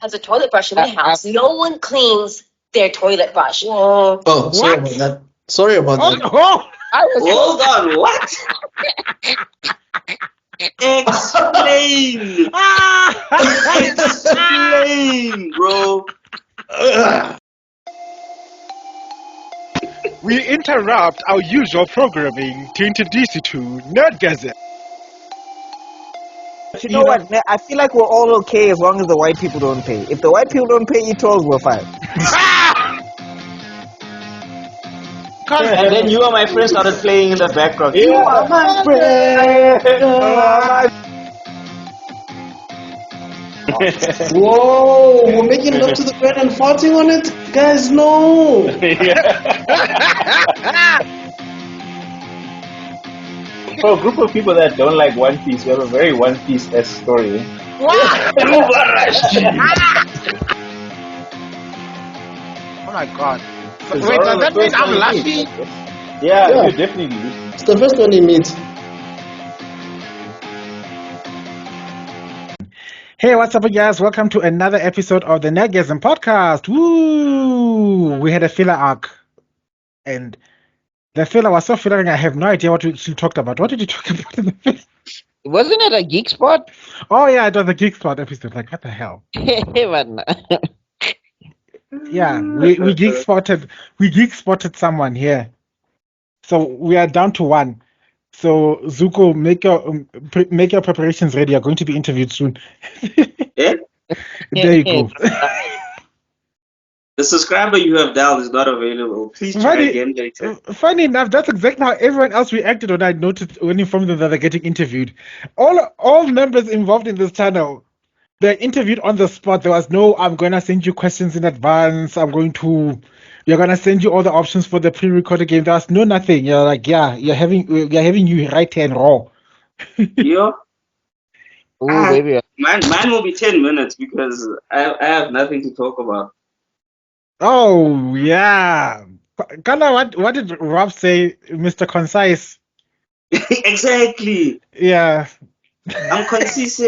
has a toilet brush in my house. No one cleans their toilet brush. Oh, sorry about that. Sorry about that. Hold on, what? Explain! Explain, bro. We interrupt our usual programming to introduce you to Nerdgasm. But you know what? I feel like we're all okay as long as the white people don't pay. If the white people don't pay e-tolls, we're fine. And then You Are My Friend started playing in the background. You are my friend. Whoa, we're making love to the bread and farting on it? Guys, no! For a group of people that don't like One Piece, we have a very One Piece-esque story. Oh my god. Wait, does that mean I'm lucky? Yeah, you definitely. It's the first one he meets. Hey, what's up, guys? Welcome to another episode of the Nerdgasm podcast. Woo! We had a filler arc, and the filler was so fillering. I have no idea what she talked about. What did you talk about in the filler? Wasn't it a geek spot? Oh yeah, it was a geek spot episode. Like, what the hell? Yeah, we geek spotted someone here. So we are down to one. So Zuko, make your preparations ready. You're going to be interviewed soon. Yeah? There you go. The subscriber you have dialed is not available. Please try again later. Funny enough, that's exactly how everyone else reacted when I noticed when informed them that they're getting interviewed. All members involved in this channel, they're interviewed on the spot. There was no, I'm gonna send you questions in advance. You're gonna send you all the options for the pre-recorded game. There's no nothing. You're like, yeah, you're having you right here and raw. Yo, Ooh, baby. mine will be 10 minutes because I have nothing to talk about. Oh yeah. Khala, what did Rob say, Mr. Concise? Exactly. Yeah. I'm concise.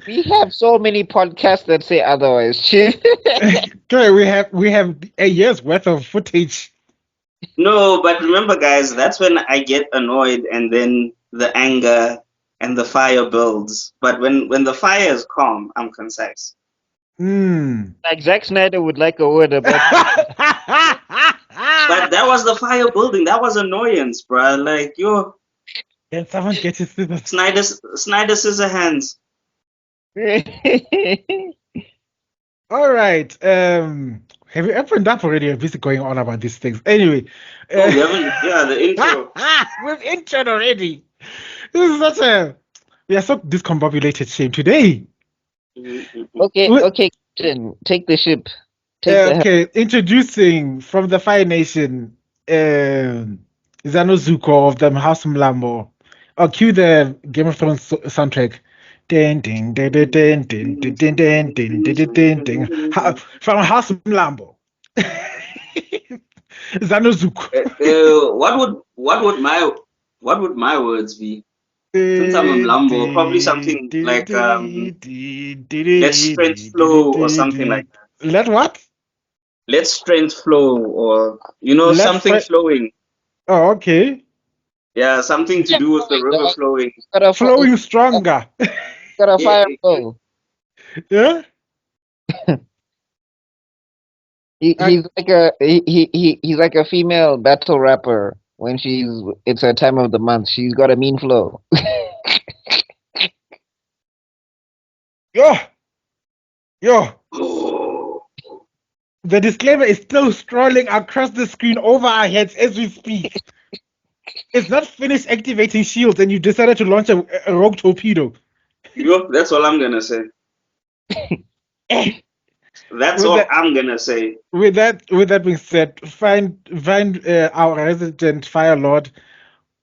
We have so many podcasts that say otherwise. Okay, we have a year's worth of footage. No, but remember, guys, that's when I get annoyed and then the anger and the fire builds. But when the fire is calm, I'm concise. Like Zack Snyder would like a word about. But that was the fire building. That was annoyance, bruh. Like, yo, Can someone get his scissors? Snyder scissor hands. All right. Have you opened up already? I'm busy going on about these things. Anyway. Oh, we haven't. Yeah, the intro. We've introed already. This is such a. We are so discombobulated shame today. Okay, Captain, take the ship. Okay, introducing from the Fire Nation, Zano Zuko of the House Mlambo. Oh, cue the Game of Thrones soundtrack. Ding, ding, ding, ding, ding, ding, ding, ding, ding, ding, ding, ding, ding. From House Mlambo. Zano Zuko. What would my words be? Since I'm a Mlambo, probably something like let's strength flow or something like that. Let what? Let's strength flow or something flowing. Oh, okay. Yeah, something to do with the river flowing. Flowing stronger. Got a fire flow. Yeah. He's like a female battle rapper. When it's her time of the month, she's got a mean flow. Yo. The disclaimer is still scrolling across the screen over our heads as we speak. It's not finished activating shields and you decided to launch a rogue torpedo. Yo, that's all I'm gonna say. That's all I'm gonna say. With that being said, find our resident Fire Lord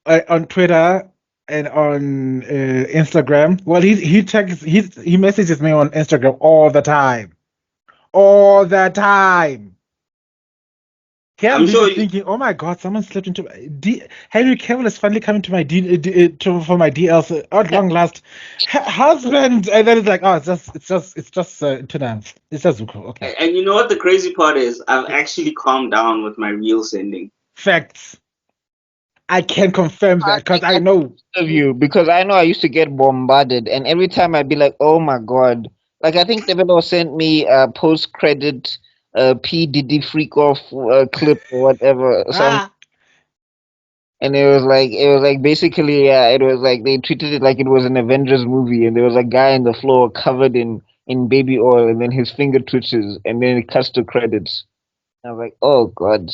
on Twitter and on Instagram. Well, he messages me on Instagram all the time. Kev I'm is sure just thinking, oh my god, someone slipped into Henry Cavill is finally coming to my for my DLs at long last. Husband, and then it's like, oh, it's just it's just Zuko. Okay, and you know what the crazy part is? I've actually calmed down with my real sending. facts. I can confirm that because I know. Of you, because I know I used to get bombarded, and every time I'd be like, "Oh my god!" Like I think Tebello sent me a post-credit P Diddy freak off clip or whatever, and it was like basically it was like they treated it like it was an Avengers movie, and there was a guy on the floor covered in baby oil, and then his finger twitches, and then it cuts to credits. I was like, "Oh god."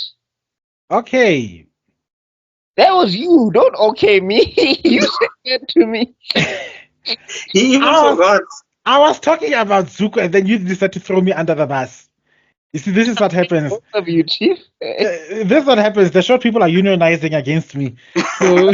Okay. That was you. Don't okay me. You said that to me. He even I was- forgot. I was talking about Zuko, and then you decided to throw me under the bus. You see, this is what happens. Both of you, Chief. This is what happens. The short people are unionizing against me. So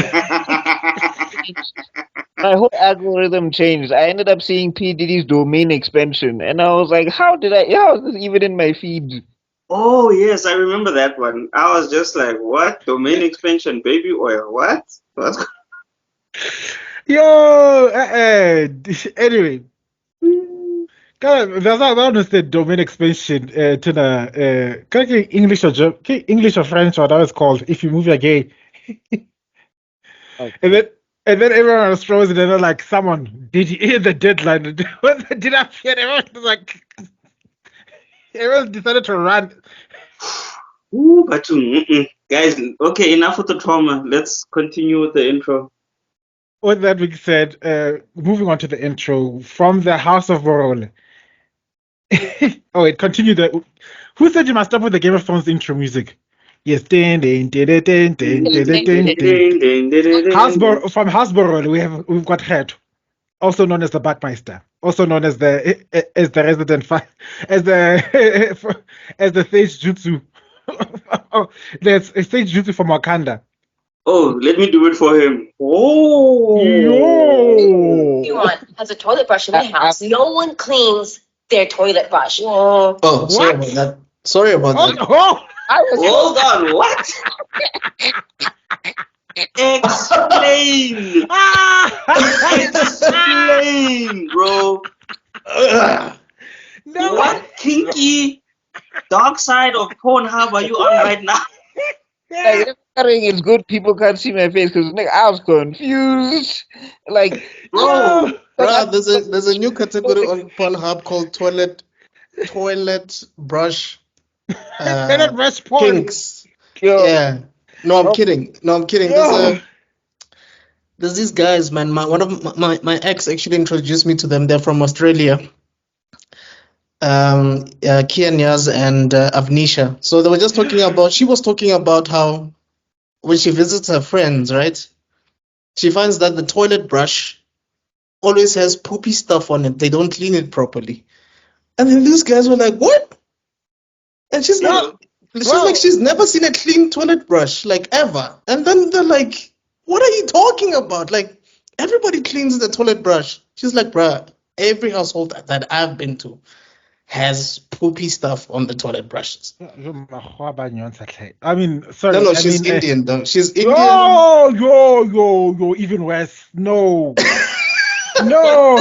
My whole algorithm changed. I ended up seeing P Diddy's domain expansion, and I was like, "How is this even in my feed?" Oh yes, I remember that one. I was just like, "What? Domain expansion, baby oil? What? What's yo, anyway, there's not the domain expansion to the English or English or French or whatever it's called. If you move your gay, Okay. and then everyone was frozen, and they're like, "Someone did you hit the deadline?" When the did appear, everyone was like, everyone decided to run. Ooh, but guys, okay, enough with the trauma. Let's continue with the intro. With that being said, moving on to the intro from the House of Morol. Oh, wait, continue the. Who said you must stop with the Game of Thrones intro music? Yes, din, din, din, din, din, din, din, din, din. From House Morol, we've got Head, also known as the BuckMeister, also known as the resident as the as the Sage Jutsu. Oh, there's a Sage Jutsu from Wakanda. Oh, let me do it for him. Oh, Yo! Everyone has a toilet brush in the house. No one cleans their toilet brush. Oh, sorry What? about that. Sorry about that. Oh, hold on, what? Explain, explain, bro. no! What kinky dark side of Pornhub are you on right now? Like, it's good people can't see my face because I was confused. Like, Bro, Bruh, there's a new category on Pornhub called toilet brush Toilet brush porn. kinks. yo, Yeah. No, I'm kidding. No, I'm kidding. Yo. There's these guys, man. One of my ex actually introduced me to them. They're from Australia. Kian Yaz and Avnisha. So they were just talking about. She was talking about how when she visits her friends, right? She finds that the toilet brush always has poopy stuff on it. They don't clean it properly. And then these guys were like, "What?" And she's like, she's never seen a clean toilet brush, like ever. And then they're like, "What are you talking about? Like, everybody cleans the toilet brush." She's like, "Bruh, every household that I've been to has poopy stuff on the toilet brushes." I mean, sorry. No, I she's mean, Indian though. She's Indian. Yo, even worse. No. No.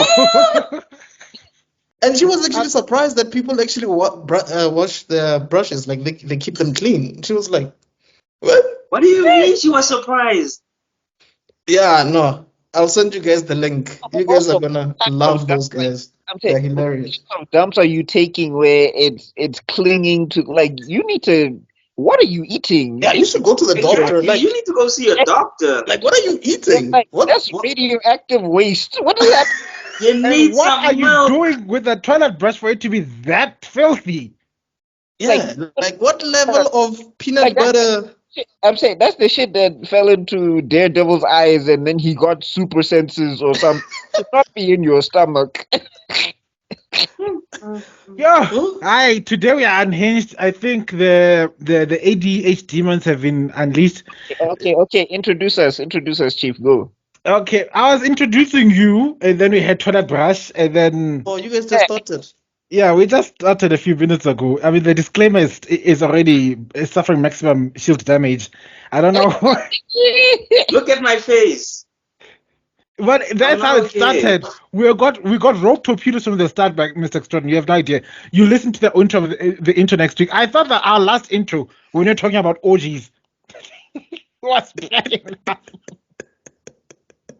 And she was actually surprised that people actually wash their brushes, like they keep them clean. She was like, "What?" what do you mean she was surprised? Yeah, no. I'll send you guys the link. You guys are gonna love those guys. I'm They're saying, hilarious. what kind of dumps are you taking where it's clinging to? Like, you need to. What are you eating? Yeah, you should go to the doctor. Exactly. Like, You need to go see a doctor. what are you eating? Like, What? that's radioactive waste. What is that? You And need what some are you milk. doing with the toilet brush for it to be that filthy? Yeah, like what level of peanut Like that- butter? I'm saying that's the shit that fell into Daredevil's eyes, and then he got super senses or something. It should not be in your stomach. Yeah. Huh? Today we are unhinged. I think the ADH demons have been unleashed. Okay. Introduce us, Chief. Go. Okay, I was introducing you, and then we had toilet brush, and then Oh, you guys just started. Yeah, we just started a few minutes ago. I mean, the disclaimer is already suffering maximum shield damage. I don't know, Look at my face. but I'm that's how not it okay. started. We got rogue torpedoes from the start, by Mr. Extrodin. You have no idea. You listen to the intro, the intro next week. I thought that our last intro, when you're talking about orgies, was better.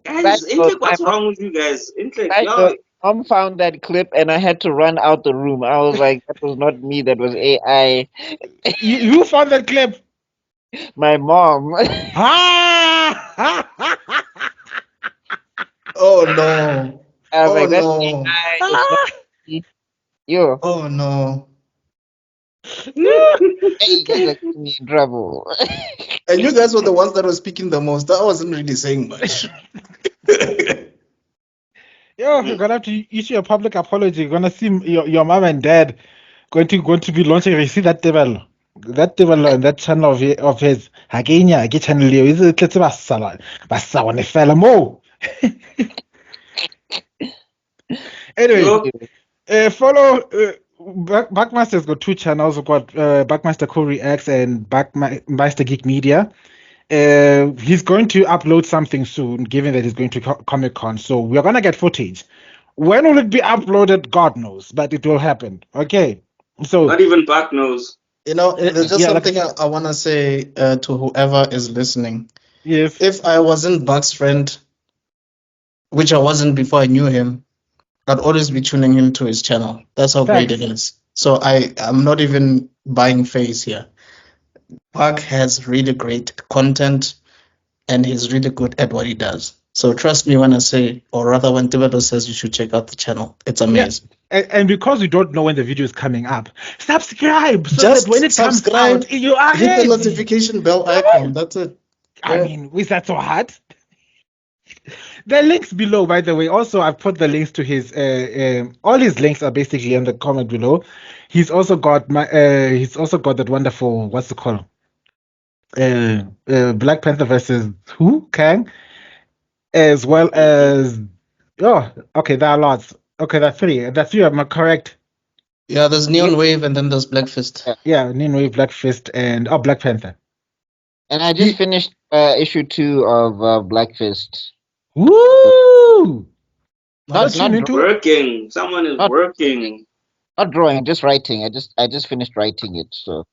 Guys, Side note, Intake, what's wrong with you guys? Intake, side y'all. note, mom found that clip and I had to run out the room. I was like, that was not me, that was AI. You found that clip. My mom. Ah! Oh no. I was Oh like, that's no. AI, it's not me. Yo, Oh no. hey, you guys are getting me in trouble. And you guys were the ones that were speaking the most. I wasn't really saying much. Yo, you're gonna have to issue a public apology. You're gonna see your mom and dad going to be launching. You see that tebello and that channel of his. Hagenya, get channel Leo. Is it let's basa one fella mo. Anyway, Yo, follow BuckMeister's got two channels. We've got BuckMeister Co Reacts and BuckMeister Geek Media. He's going to upload something soon, given that he's going to Comic Con. So we're gonna get footage. When will it be uploaded? God knows, but it will happen. Okay. So not even Buck knows. You know, there's just yeah, something I want to say to whoever is listening. yes, If I wasn't Buck's friend, which I wasn't before I knew him, I'd always be tuning into his channel. That's how great facts. it is. So I'm not even buying face here. Buck has really great content and he's really good at what he does. So trust me when I say, or rather when Tebello says you should check out the channel. It's amazing. And because we don't know when the video is coming up, subscribe so Just that when it subscribe, comes out, you are hit the ready. notification bell icon. That's it. I Yeah. mean, is that so hard? The links below, by the way. Also, I've put the links to his. All his links are basically in the comment below. He's also got my. He's also got that wonderful. What's it called? Black Panther versus who? Kang, as well as. Oh, okay. There are lots. Okay, that's three. That's three. Am I correct? Yeah, there's Neon Wave and then there's Black Fist. Yeah, Ninway, Black Fist, and Black Panther. And I just finished issue 2 of Black Fist. Woo! Not Tune not into Working. Someone is Not- working. not drawing, just writing. I just finished writing it. So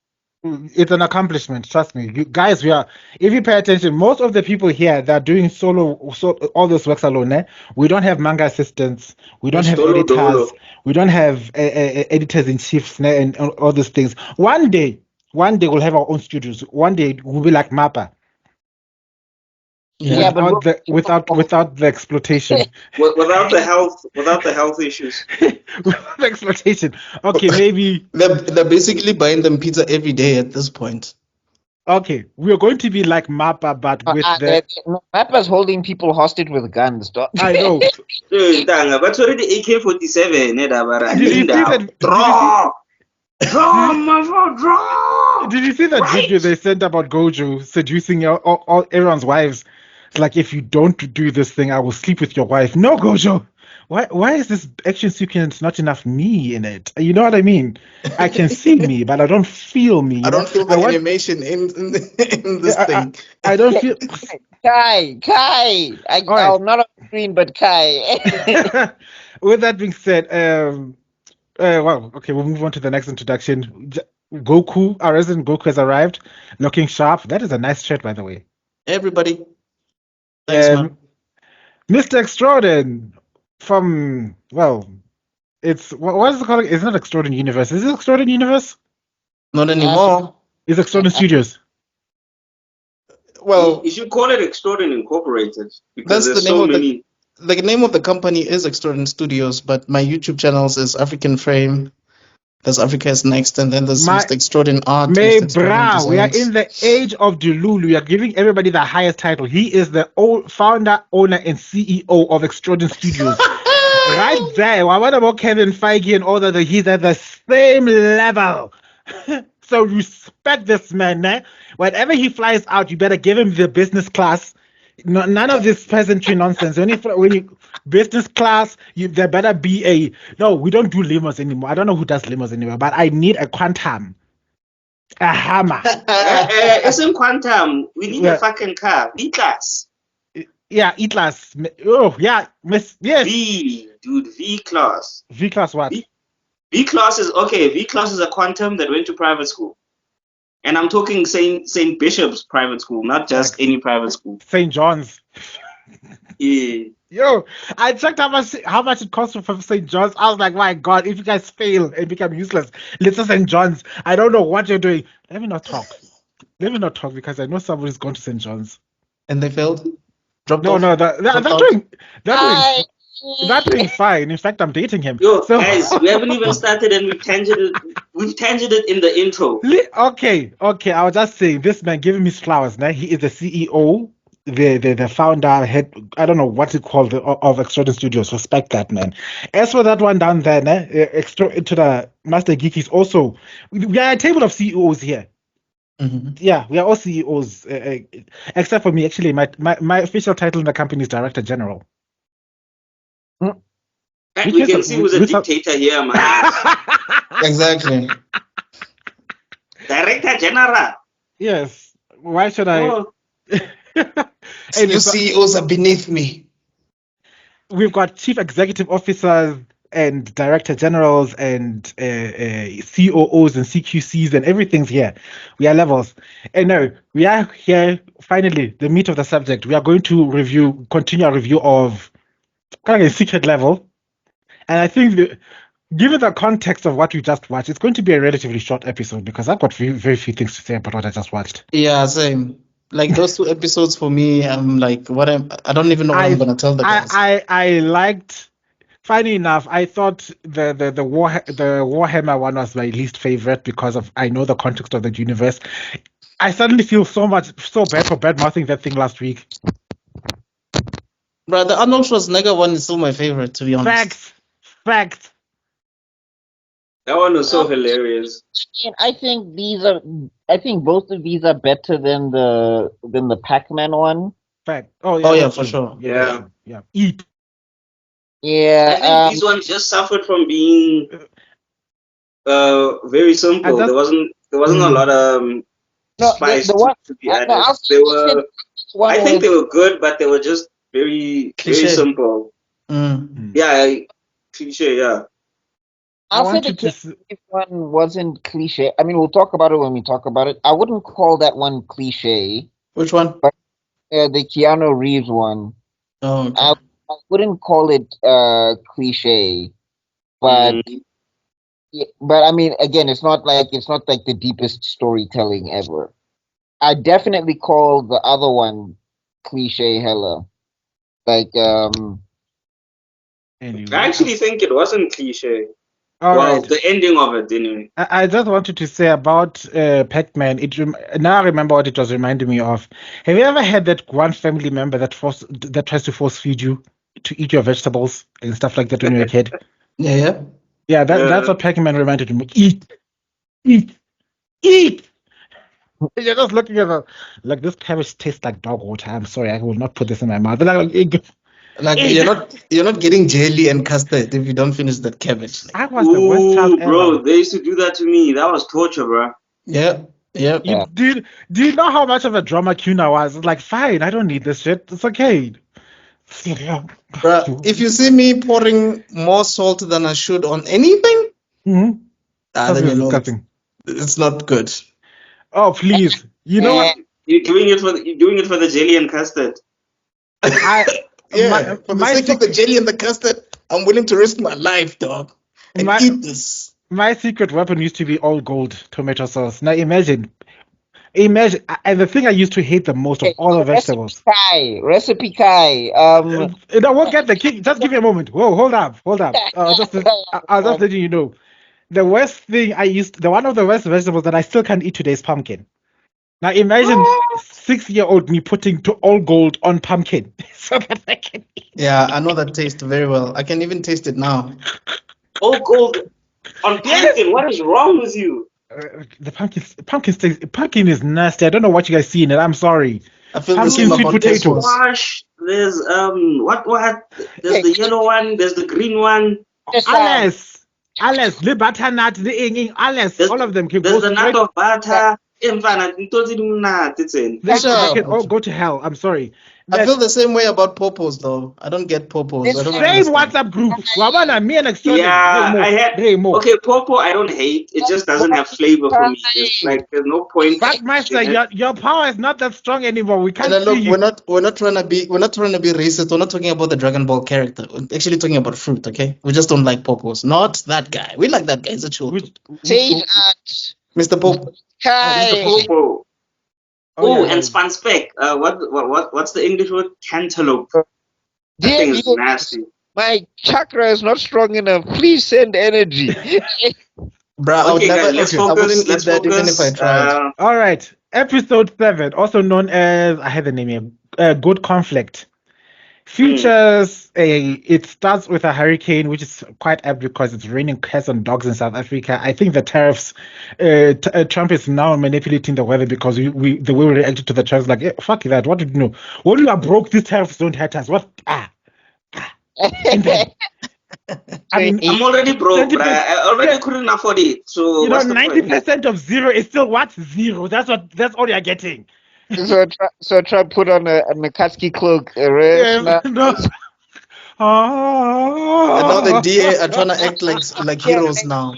it's an accomplishment. Trust me, you guys. If you pay attention, most of the people here that are doing all those works alone. We don't have manga assistants. We don't have Dolo editors. dolo. We don't have editors in chiefs and all those things. One day we'll have our own studios. One day we'll be like Mappa. yeah, but Without the exploitation. Without the health issues. Without the exploitation. Okay, maybe. They're basically buying them pizza every day at this point. Okay, we're going to be like Mappa, but with the. Mappa's holding people hostage with guns. I know. But already AK-47. Did you see that? Draw! Draw, mother, draw! Did you see that Right. video they sent about Gojo seducing all everyone's wives? It's like, if you don't do this thing, I will sleep with your wife. No, Gojo. Why is this action sequence not enough me in it? You know what I mean? I can see me, but I don't feel me. I don't feel the animation in this thing. I don't feel. Kai. All right. I'm not on screen, but Kai. With that being said, well, okay, we'll move on to the next introduction. Goku, our resident Goku has arrived, looking sharp. That is a nice shirt, by the way. Everybody. Thanks, man. Mr. Extrodin from, well, it's, what is it called? It's not Extrodin Universe. Is it Extrodin Universe? Not anymore. It's Extrodin Studios. Well, You should call it Extrodin Incorporated because that's there's the name so of many. the name of the company is Extrodin Studios, but my YouTube channels is African Frame. There's Africa's Next, and then there's Mr. Extrodin Art. May Mr. Extrodin Bra, we are Designs. in the age of Delulu. We are giving everybody the highest title. He is the founder, owner, and CEO of Extrodin Studios. Right there. What about Kevin Feige and all that? He's at the same level. So respect this man. Whenever he flies out, you better give him the business class. No, none of this peasantry nonsense. When you business class, there better be a no. We don't do limos anymore. I don't know who does limos anymore, but I need a quantum, a hammer. It's in quantum. We need a fucking car. V class. Yeah, E-class. Oh, yeah, miss. Yes, V, dude. V class. V-class what? V class is okay. V class is a quantum that went to private school, and I'm talking Saint Bishop's private school, not just any private school. St. John's. Yeah. Yo, I checked how much it costs for St. John's. I was like, my God, if you guys fail and become useless, let's say St. John's. I don't know what you're doing. Let me not talk. Because I know somebody's gone to St. John's. And they failed? Dropped No, off? no, they're doing fine. In fact, I'm dating him. Yo, guys, we haven't even started, and we've tangented in the intro. Okay. I was just saying, this man giving me flowers. Now he is the CEO, the founder, head. I don't know what it called of Extrodin Studios. Respect that, man. As for that one down there, to the Master Geekies. Also, we are a table of CEOs here. Mm-hmm. Yeah, we are all CEOs, except for me. Actually, my official title in the company is Director General. We can see who's a dictator here, man. Exactly. Director General. Yes. Why should I? Oh. You CEOs are beneath me. We've got chief executive officers and director generals and COOs and CQCs and everything's here. We are levels. And no, we are here, finally, the meat of the subject. We are going to continue our review of kind of a secret level. And I think given the context of what we just watched, it's going to be a relatively short episode because I've got very few things to say about what I just watched. Yeah, same. Like those 2 episodes for me, I'm like, I don't even know what I'm gonna tell the guys. I liked. Funny enough, I thought the Warhammer one was my least favorite because I know the context of the universe. I suddenly feel so bad for bad mouthing that thing last week. Bro, the Arnold Schwarzenegger one is still my favorite, to be honest. Facts. That one was so hilarious. I think both of these are better than the Pac-Man one. Fact. Oh yeah, for sure. Yeah. Eat. Yeah. I think these ones just suffered from being very simple. There wasn't a lot of spice to be added. I think they were good, but they were just very simple. Yeah, cliche. Yeah. I'll say the Cave one wasn't cliche. I mean, we'll talk about it when we talk about it. I wouldn't call that one cliche. Which one? But, the Keanu Reeves one. Oh, okay. I wouldn't call it cliche, but I mean, again, it's not like the deepest storytelling ever. I definitely call the other one cliche hella. Like I actually think it wasn't cliche. Right. The ending of it, anyway. I just wanted to say about Pac-Man. Now I remember what it was reminding me of. Have you ever had that one family member that tries to force feed you to eat your vegetables and stuff like that when you're a kid? Yeah. That's what Pac-Man reminded me. Eat. You're just looking at like this cabbage tastes like dog water. I'm sorry, I will not put this in my mouth. Like you're not getting jelly and custard if you don't finish that cabbage. I was the worst child ever. Bro, they used to do that to me. That was torture, bro. Yeah. Do you know how much of a drama Kuna was? It's like, fine, I don't need this shit. It's okay. Bro, if you see me pouring more salt than I should on anything, then you know it's not good. Oh please! You know what? You're doing it for the jelly and custard. For the sake of the jelly and the custard, I'm willing to risk my life, dog, and eat this. My secret weapon used to be all gold tomato sauce. Now imagine, and the thing I used to hate the most of all the vegetables. Recipe Kai. No, we'll get the king. Just give me a moment. Whoa, hold up. I'll just letting you know. The worst thing one of the worst vegetables that I still can't eat today is pumpkin. Now imagine 6-year-old me putting all gold on pumpkin so that I can eat. Yeah, I know that taste very well. I can even taste it now. All gold on pumpkin. What is wrong with you? The pumpkin is nasty. I don't know what you guys see in it. I'm sorry. I feel the same Pumpkin about sweet this one. Squash. There's what? There's the yellow one. There's the green one. Alice, the butternut, the ing, Alice, all of them can go There's the straight. nut of butter. They can all go to hell. I'm sorry. I feel the same way about popos, though. I don't get popos. I don't Same understand. WhatsApp group. Wabana, me and Extrodin. Yeah, I had. Okay, Popo, I don't hate. It just doesn't have flavor for me. It's like there's no point. BuckMeister, your power is not that strong anymore. We can't And look, see you. we're not trying to be racist. We're not talking about the Dragon Ball character. We're actually talking about fruit. Okay, we just don't like popos. Not that guy. We like that guy. He's a chill. Mr. Popo. Hi. Mr. Popo. Oh, yeah, and Spanspec. What's the English word? Cantaloupe. That thing is nasty. My chakra is not strong enough. Please send energy. Bro, Okay, guys, let's focus. Let's focus. Even if I tried. All right. Episode 7, also known as, I had the name here, Good Conflict. Features it starts with a hurricane, which is quite apt because it's raining cats and dogs in South Africa. I think the tariffs, Trump is now manipulating the weather because the way we reacted to the tariffs, like, fuck that. What did you know? When you are broke, these tariffs don't hurt us. What? And then, I'm already broke, but I already couldn't afford it. So 90% of zero is still what? Zero. That's all you're getting. So Trump put on a Mikatsuki cloak. And now the DA are trying to act like heroes now.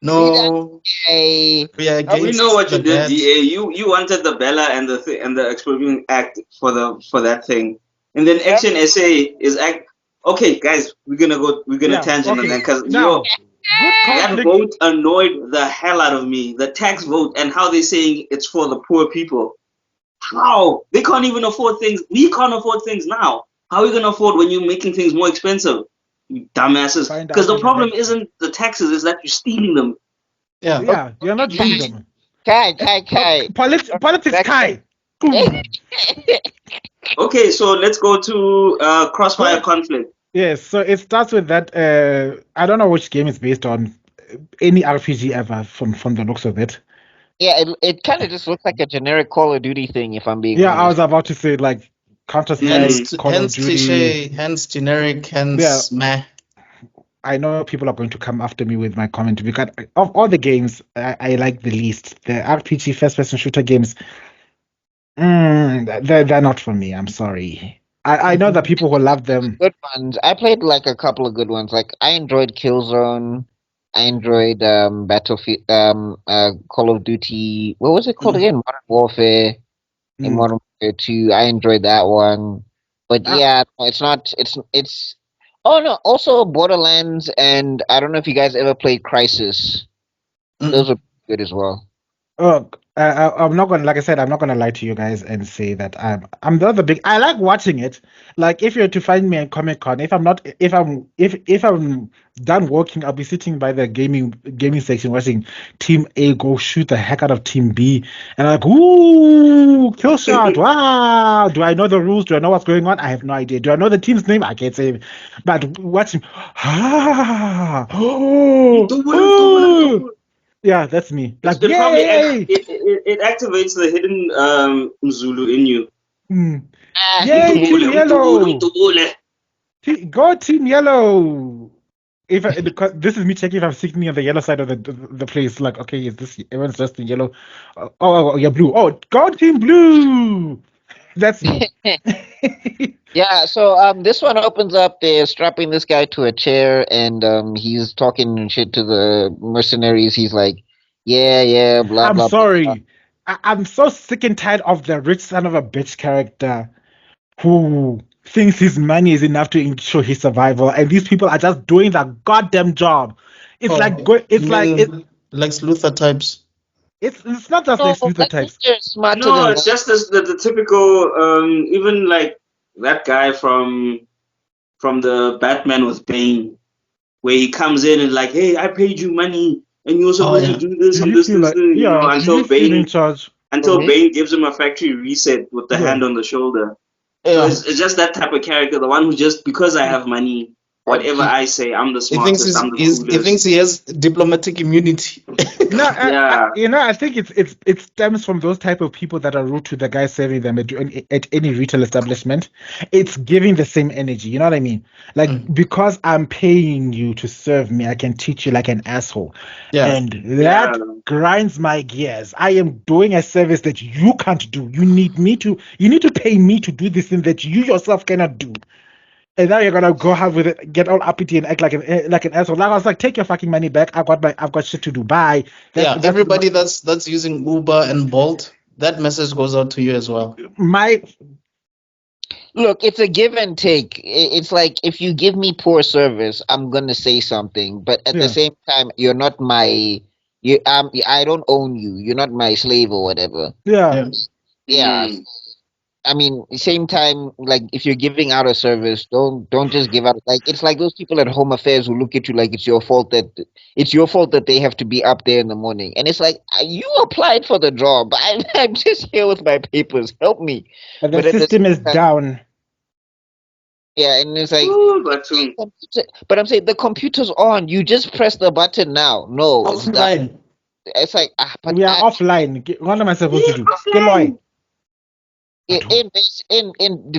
No, we are against. We know what you did, DA. You wanted the Bella and the Exploding Act for that thing, and then Action SA is act. Okay, guys, we're gonna tangent on that because that vote annoyed the hell out of me. The tax vote and how they're saying it's for the poor people. How? They can't even afford things. We can't afford things now. How are we going to afford when you're making things more expensive? You dumbasses. Because the problem isn't the taxes, it's that you're stealing them. Yeah, you're not stealing them. Kai. Politics, Kai. Okay, so let's go to Crossfire Conflict. Yes, so it starts with that. I don't know which game it's based on. Any RPG ever from the looks of it. Yeah, it kind of just looks like a generic Call of Duty thing, if I'm being honest. I was about to say, like, Counter-Strike, Call of Duty. Cliché, hence generic, hence meh. I know people are going to come after me with my comment because of all the games I like the least, the RPG first-person shooter games, they're not for me. I'm sorry. I know that people who love them. Good ones. I played like a couple of good ones. Like I enjoyed Killzone. I enjoyed Battlefield, Call of Duty. What was it called again? Modern Warfare. In Modern Warfare 2, I enjoyed that one. But it's not. It's. Oh no! Also Borderlands, and I don't know if you guys ever played Crysis. Those were good as well. I'm not gonna, like I said, I'm not gonna lie to you guys and say that I'm the other big. I like watching it. Like if you're to find me at Comic-Con, if I'm done working, I'll be sitting by the gaming section watching Team A go shoot the heck out of Team B, and I'm like, ooh, kill shot! Wow! Do I know the rules? Do I know what's going on? I have no idea. Do I know the team's name? I can't say it. But watching, yeah, that's me. Like, it activates the hidden Zulu in you. Yay, Team Yellow! Go Team Yellow! Because this is me checking if I'm sitting on the yellow side of the place. Like, okay, is this everyone's just in yellow? Oh, you're blue. Oh, go Team Blue! That's me. Yeah, so this one opens up. They're strapping this guy to a chair, and he's talking shit to the mercenaries. He's like, yeah, blah, blah. I'm sorry. I'm so sick and tired of the rich son of a bitch character who thinks his money is enough to ensure his survival, and these people are just doing the goddamn job. It's like Luthor types. It's not just like Luthor types. No, it's just the typical even like that guy from the Batman with Bane, where he comes in and like, hey, I paid you money and you're supposed to do this and this, until Bane gives him a factory reset with the hand on the shoulder. So it's just that type of character, the one who just, because I have money, whatever I say, I'm the He thinks smartest, I'm the he coolest. thinks he has diplomatic immunity. No, Yeah. I think it stems from those type of people that are rude to the guy serving them at any retail establishment. It's giving the same energy. You know what I mean? Like because I'm paying you to serve me, I can treat you like an asshole. Yeah. And that grinds my gears. I am doing a service that you can't do. You need to pay me to do this thing that you yourself cannot do. And now you're gonna go have with it, get all uppity and act like an asshole. Like I was like, take your fucking money back. I've got shit to do. Bye. Everybody that's using Uber and Bolt, that message goes out to you as well. Look, it's a give and take. It's like if you give me poor service, I'm gonna say something. But at the same time, you're not my. I don't own you. You're not my slave or whatever. Yeah. I mean, same time, like if you're giving out a service, don't just give out. Like it's like those people at Home Affairs who look at you like it's your fault that they have to be up there in the morning, and it's like you applied for the job. I'm just here with my papers. Help me. But the system is down. Yeah, and it's like, but I'm saying the computer's on. You just press the button now. No, it's offline. It's like but we are offline. What am I supposed to do?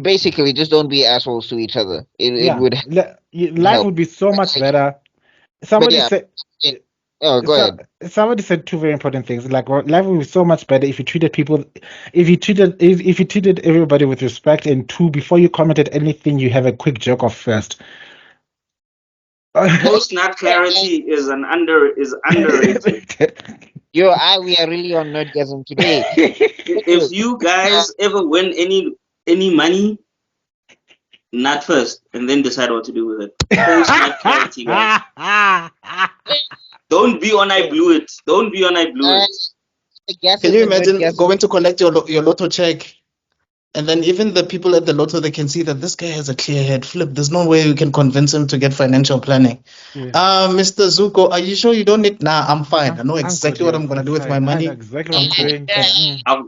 Basically, just don't be assholes to each other. Life would be so much better. Somebody said. Oh, go ahead. Somebody said two very important things. Like life would be so much better if you treated people, if you treated everybody with respect, and two, before you commented anything, you have a quick joke off first. Post-nut clarity is underrated. We are really on Nerdgasm today. If you guys ever win any money, nut first, and then decide what to do with it. Post-nut clarity, guys. Don't be on I blew it. Don't be on I blew it. Can you imagine going to collect your lotto check, and then even the people at the lotto, they can see that this guy has a clear head. Flip, there's no way we can convince him to get financial planning. Mr. Zuko, are you sure you don't need? Nah, I'm fine. I know exactly what I'm gonna do with my money. Exactly what I'm doing. I've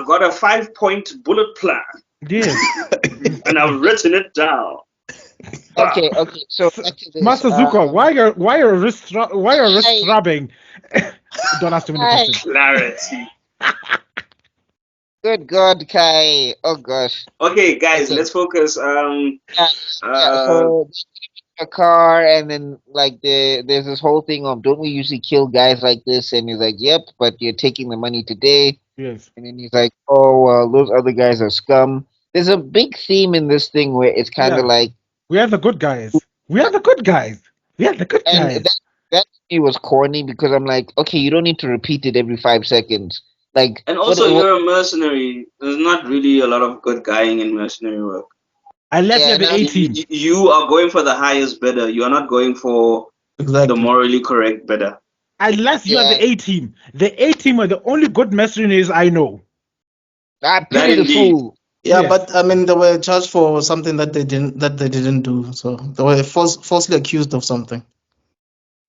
got a 5-point bullet plan. Yes. And I've written it down. Okay. So Master Zuko, why your wrist rubbing? Don't ask too many questions. Clarity. Good God, Kai. Oh gosh. Okay, guys, let's focus. So a car, and then like there's this whole thing of, don't we usually kill guys like this? And he's like, yep, but you're taking the money today. Yes. And then he's like, oh well, those other guys are scum. There's a big theme in this thing where it's kind of like, we are the good guys. We are the good guys. And that to me was corny, because I'm like, okay, you don't need to repeat it every 5 seconds. Like, and also you're a mercenary. There's not really a lot of good guying in mercenary work. Unless you're the A-team. You are going for the highest bidder. You are not going for the morally correct bidder. Unless you're the A-team. The A-team are the only good mercenaries I know. That fool. Yeah, but I mean, they were charged for something that they didn't do. So they were falsely accused of something.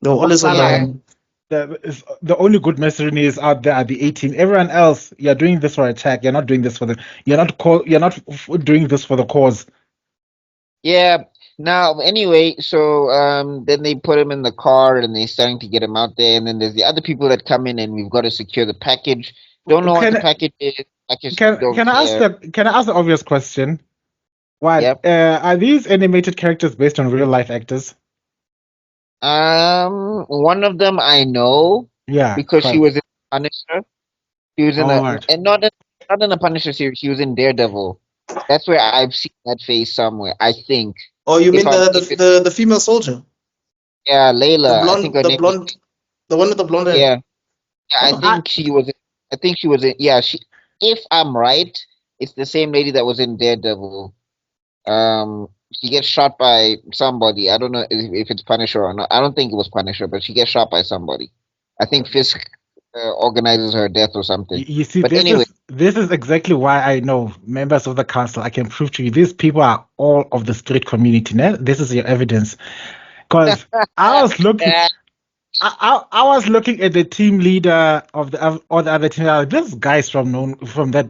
They were always on the only good mercenaries out there are the A-team. Everyone else, you're doing this for a check. You're not doing this for You're not doing this for the cause. Yeah. Now, anyway, so then they put him in the car and they're starting to get him out there. And then there's the other people that come in, and we've got to secure the package. Don't know what the package is. Can I ask the obvious question? What are these animated characters based on real life actors? One of them I know. Yeah. Because she was in Punisher. She was in and not in the Punisher series. She was in Daredevil. That's where I've seen that face somewhere, I think. Oh, you mean the female soldier? Yeah, Layla. The one with the blonde hair. Yeah. I think she was. I think she was in. Yeah, if I'm right, it's the same lady that was in Daredevil. She gets shot by somebody. I don't know if it's Punisher or not. I don't think it was Punisher, but she gets shot by somebody. I think Fisk organizes her death or something. You see, this is exactly why I know members of the council. I can prove to you these people are all of the street community. This is your evidence. Because I was looking. I was looking at the team leader of the other team. This guy's from that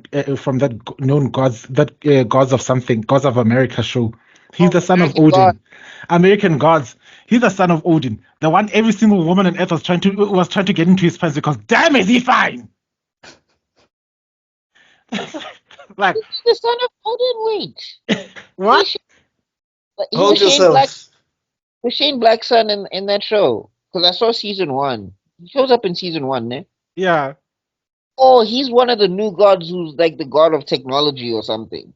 known gods of something, Gods of America show. He's the son of Odin. American gods. He's the son of Odin. The one every single woman on earth was trying to get into his pants because damn is he fine. Like He's the son of Odin. Wait, what? Hold yourself. Shane Black's son in that show? Because I saw season 1. He shows up in season 1, ne? Yeah. Oh, he's one of the new gods who's like the god of technology or something.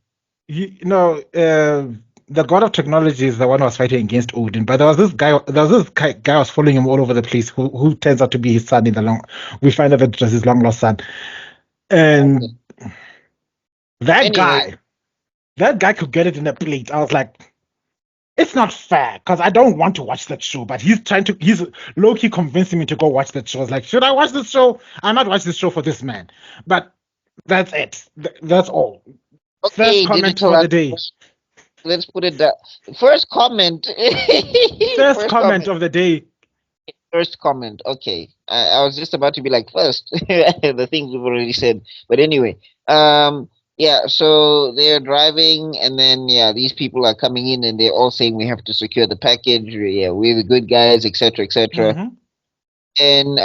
The god of technology is the one who was fighting against Odin, but there was this guy who was following him all over the place who turns out to be his son in the long. We find out that it was his long lost son, and that guy could get it in a plate. I was like, it's not fair because I don't want to watch that show, but he's low-key convincing me to go watch that show. I was like, should I watch this show? I might watch this show for this man, but that's it. That's all. Okay, first comment of the day. Let's put it that first comment. First comment of the day. First comment. Okay, I was just about to be like first the things we've already said, but anyway, yeah. So they're driving, and then these people are coming in, and they're all saying we have to secure the package. Yeah, we're the good guys, etc., etc. And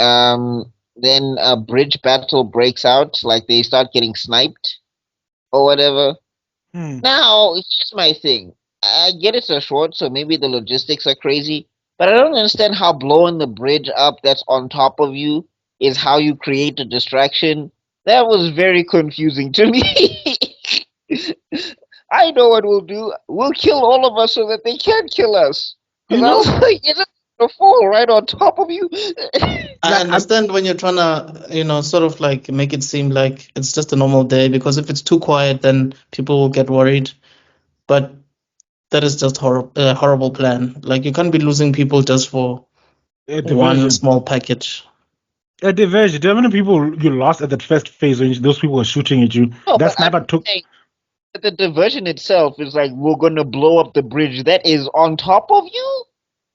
then a bridge battle breaks out. Like they start getting sniped or whatever. Now, here's my thing. I get it's a short, so maybe the logistics are crazy, but I don't understand how blowing the bridge up that's on top of you is how you create a distraction. That was very confusing to me. I know what we'll do. We'll kill all of us so that they can't kill us. Because I was like, it's going to fall right on top of you. I understand when you're trying to, sort of like make it seem like it's just a normal day, because if it's too quiet, then people will get worried. But that is just a horrible plan. Like, you can't be losing people just for one small package. A diversion. Do you know how many people you lost at that first phase when those people were shooting at you? No, that sniper took. The diversion itself is like, we're going to blow up the bridge that is on top of you?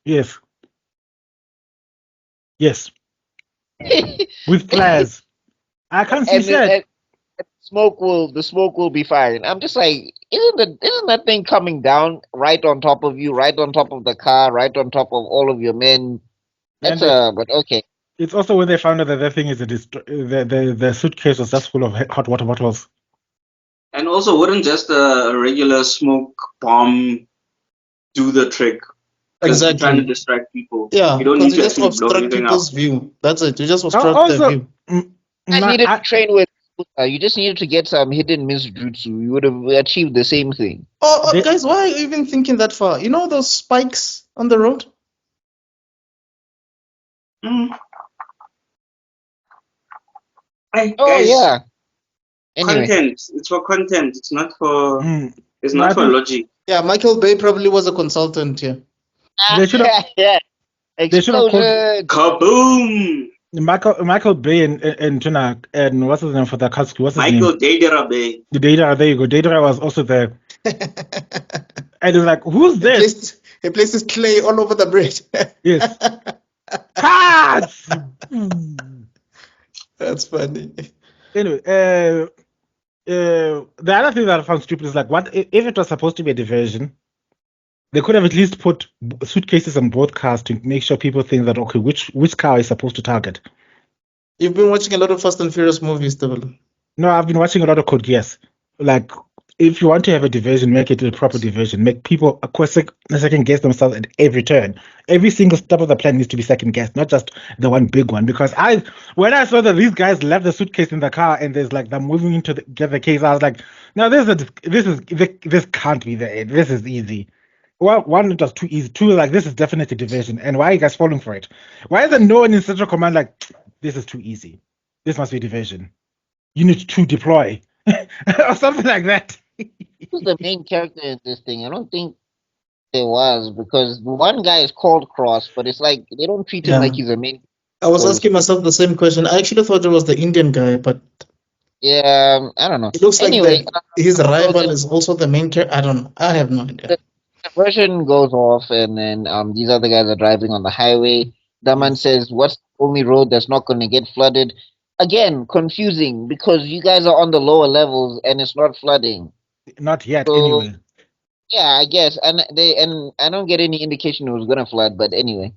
Yes. Yes. With flares. I can't see shit. The smoke will be fine. I'm just like, isn't that thing coming down right on top of you, right on top of the car, right on top of all of your men? But okay. It's also when they found out that that thing is the suitcase was just full of hot water bottles. And also, wouldn't just a regular smoke bomb do the trick? Exactly. Trying to distract people. Yeah, you don't need to just obstruct people's view. That's it. You just obstruct their view. You just needed to get some hidden misjutsu. You would have achieved the same thing. Guys, why are you even thinking that far? You know those spikes on the road? Guys, yeah. Anyway. Content. It's for content. It's not for. It's not for logic. Yeah, Michael Bay probably was a consultant here. They should have. They should have called Kaboom. Michael Bay and Tuna and what's his name for the Katsuki? What's his name? Michael Deidara Bay. Deidara, there you go. Deidara was also there. And it was like, who's this? He places clay all over the bridge. Yes. Cats! That's funny. Anyway, the other thing that I found stupid is like, what if it was supposed to be a diversion? They could have at least put suitcases on both cars to make sure people think that, okay, which car is supposed to target. You've been watching a lot of Fast and Furious movies, Tebello. No, I've been watching a lot of Code Geass. Like, if you want to have a diversion, make it a proper diversion. Make people second guess themselves at every turn. Every single step of the plan needs to be second guessed, not just the one big one. Because when I saw that these guys left the suitcase in the car and there's like they're moving into get the case, I was like, no, this can't be the end. This is easy. Well, one, it was too easy. Two, like, this is definitely diversion. And why are you guys falling for it? Why is there no one in Central Command like, this is too easy? This must be diversion. You need to deploy. Or something like that. Who's the main character in this thing? I don't think there was, because one guy is called Cross, but it's like, they don't treat him like he's a main. I was asking myself the same question. I actually thought it was the Indian guy, but... Yeah, I don't know. It looks like his rival is also the main character. I don't know. I have no idea. The version goes off, and then these other guys are driving on the highway. The man says, what's the only road that's not going to get flooded? Again, confusing, because you guys are on the lower levels and it's not flooding. Not yet, anyway. Yeah, I guess, and I don't get any indication it was gonna flood, but anyway.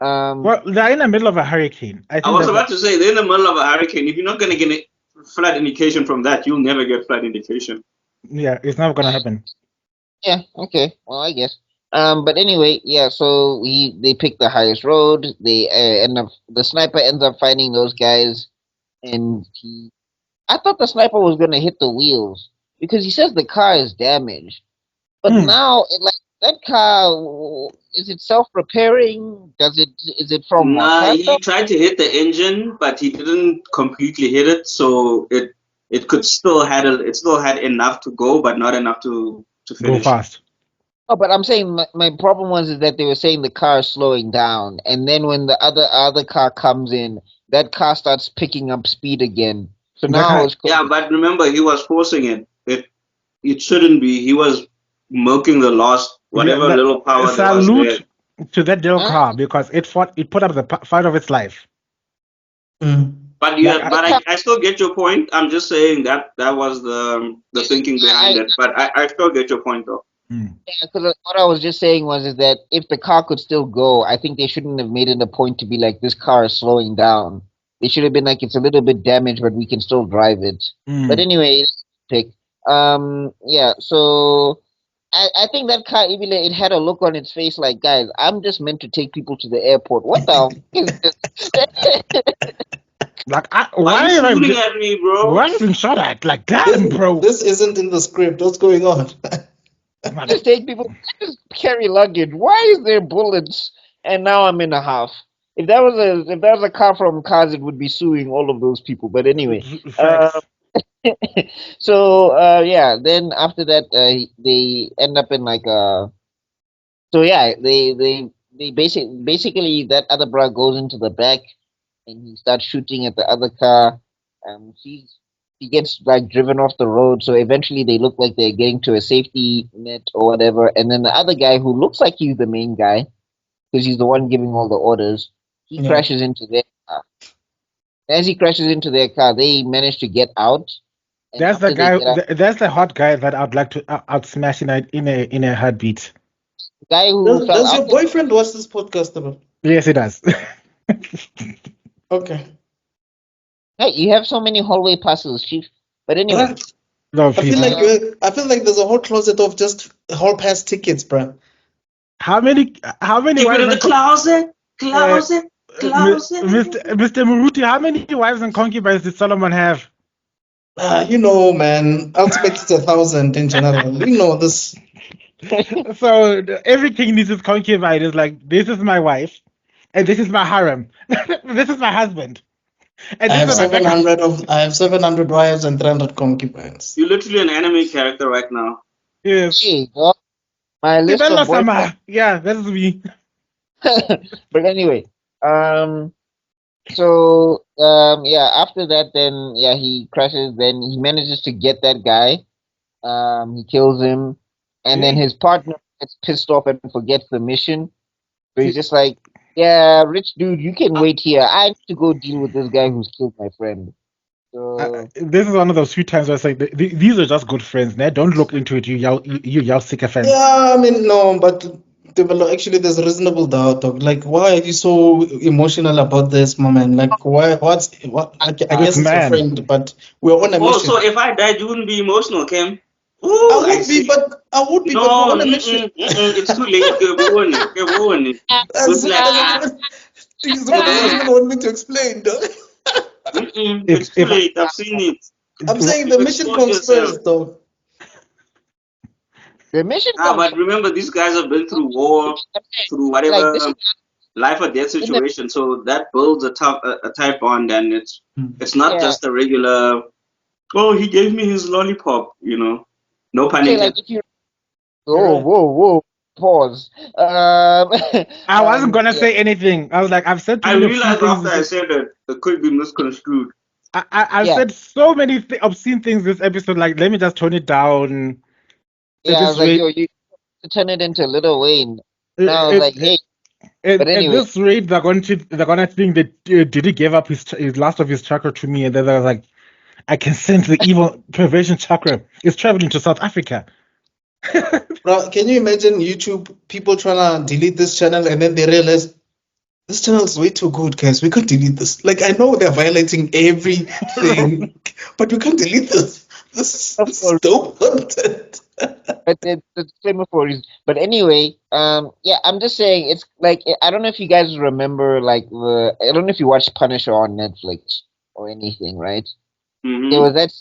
Well, they're in the middle of a hurricane. I I think was that's about to say they're in the middle of a hurricane. If you're not going to get a flood indication from that, you'll never get flood indication. yeah, it's not gonna happen. Yeah, okay. Well, I guess. But anyway, yeah. So they pick the highest road. They the sniper ends up finding those guys, and I thought the sniper was gonna hit the wheels because he says the car is damaged, but now like that car, is it self repairing? Is it from Nah, Wakanda? he tried to hit the engine, but he didn't completely hit it, so it could still it still had enough to go, but not enough to finish. Go fast. Oh, but I'm saying my problem was is that they were saying the car is slowing down, and then when the other car comes in, that car starts picking up speed again. So now it's yeah, but remember he was forcing it. It shouldn't be. He was milking the last whatever little power there was there. Salute to that little car because it put up the fight of its life. But I still get your point. I'm just saying that was the thinking behind it. But I still get your point though. Yeah, because what I was just saying was is that if the car could still go, I think they shouldn't have made it a point to be like this car is slowing down. They should have been like it's a little bit damaged, but we can still drive it. But anyway, pick. Yeah. So I think that car, even it had a look on its face like, guys, I'm just meant to take people to the airport. What the is this? Like, why are you shooting at me, bro? Why are you being shot at? Like, damn, bro. This isn't in the script. What's going on? Just take people, just carry luggage. Why is there bullets? And now I'm in a half. If that was a car from Cars, it would be suing all of those people. But anyway, so yeah. Then after that, they end up in like a. So yeah, they basically that other bra goes into the back, and he starts shooting at the other car. He gets like driven off the road, so eventually they look like they're getting to a safety net or whatever. And then the other guy, who looks like he's the main guy, because he's the one giving all the orders, he crashes into their car. As he crashes into their car, they manage to get out. That's the guy. That's the hot guy that I'd like to outsmash in a heartbeat. Guy who does your boyfriend watch this podcast about? Yes, he does. Okay. Hey, you have so many hallway passes, Chief. But anyway, I feel like there's a whole closet of just hall pass tickets, bro. How many? Keep it in the closet. Mr. Muruti, how many wives and concubines did Solomon have? You know, man, ultimately it's 1,000 in general. You know this. So every king needs his concubine. Is like, this is my wife, and this is my harem. This is my husband. And I have 700 wives and 300 concubines. You're literally an anime character right now. Yes. My list of boyfriends. Yeah, that's me. But anyway, yeah, after that, then yeah, he crashes. Then he manages to get that guy. He kills him, and then his partner gets pissed off and forgets the mission. So he's just like, yeah, rich dude, you can wait here. I need to go deal with this guy who's killed my friend. So this is one of those few times where it's like, these are just good friends. Nah? Don't look into it, you yell sycophants. Yeah, I mean, no, but actually, there's reasonable doubt. Like, why are you so emotional about this, my man? Like, why? I guess it's a friend, but we're on a mission. Also, if I died, you wouldn't be emotional, Kim. Ooh, I would be, but we're on a mission. It's too late. You're ruining. Jesus, what does you want me to explain, though? It's too late. I've seen it. I'm saying the mission comes first, though. The mission but remember, these guys have been through war, through whatever life or death situation, so that builds a tight bond, and it's not just a regular, oh, he gave me his lollipop, you know. No pun intended. Whoa. Pause. I wasn't gonna say anything. I was like, I've said. I realized after I said that it could be misconstrued. I've said so many obscene things this episode. Like, let me just tone it down. Yeah, I was like, yo, you turn it into Little Wayne. Now I was like, hey. But anyway, at this rate, they're gonna think that Diddy gave up his last of his chakra to me, and then they're like, I can sense the evil perversion chakra is traveling to South Africa. Bro, can you imagine YouTube people trying to delete this channel and then they realize this channel is way too good, guys. We can't delete this. Like, I know they're violating everything, but we can't delete this. This is dope content. But it's semaphores. But anyway, yeah, I'm just saying it's like I don't know if you guys remember I don't know if you watched Punisher on Netflix or anything, right? There was that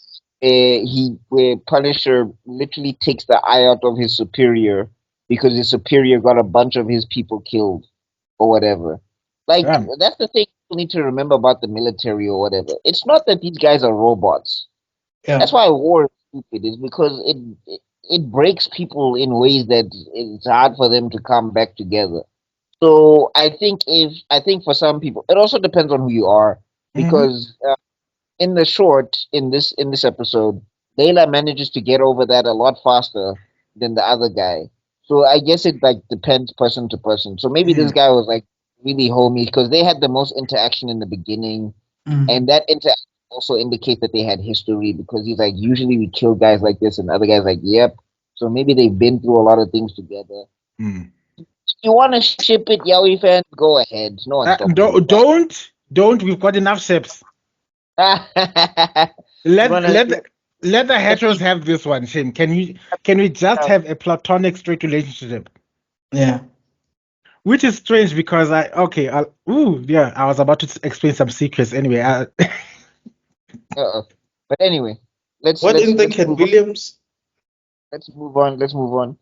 where Punisher literally takes the eye out of his superior because his superior got a bunch of his people killed or whatever. Like that's the thing you need to remember about the military or whatever. It's not that these guys are robots. Yeah. That's why war is stupid. Is because it breaks people in ways that it's hard for them to come back together. So I think for some people, it also depends on who you are because in the short in this episode, Layla manages to get over that a lot faster than the other guy. So I guess it like depends person to person. So maybe this guy was like really homey because they had the most interaction in the beginning, and that interaction also indicates that they had history because he's like, usually we kill guys like this, and the other guy's like, yep. So maybe they've been through a lot of things together. If you want to ship it, Yowie fan, go ahead. No one's stopping you. Don't. We've got enough ships. let the heteros have this one, Shin. Can we just have a platonic straight relationship? Yeah. Which is strange because I was about to explain some secrets anyway. But anyway, let's Cat Williams? Let's move on.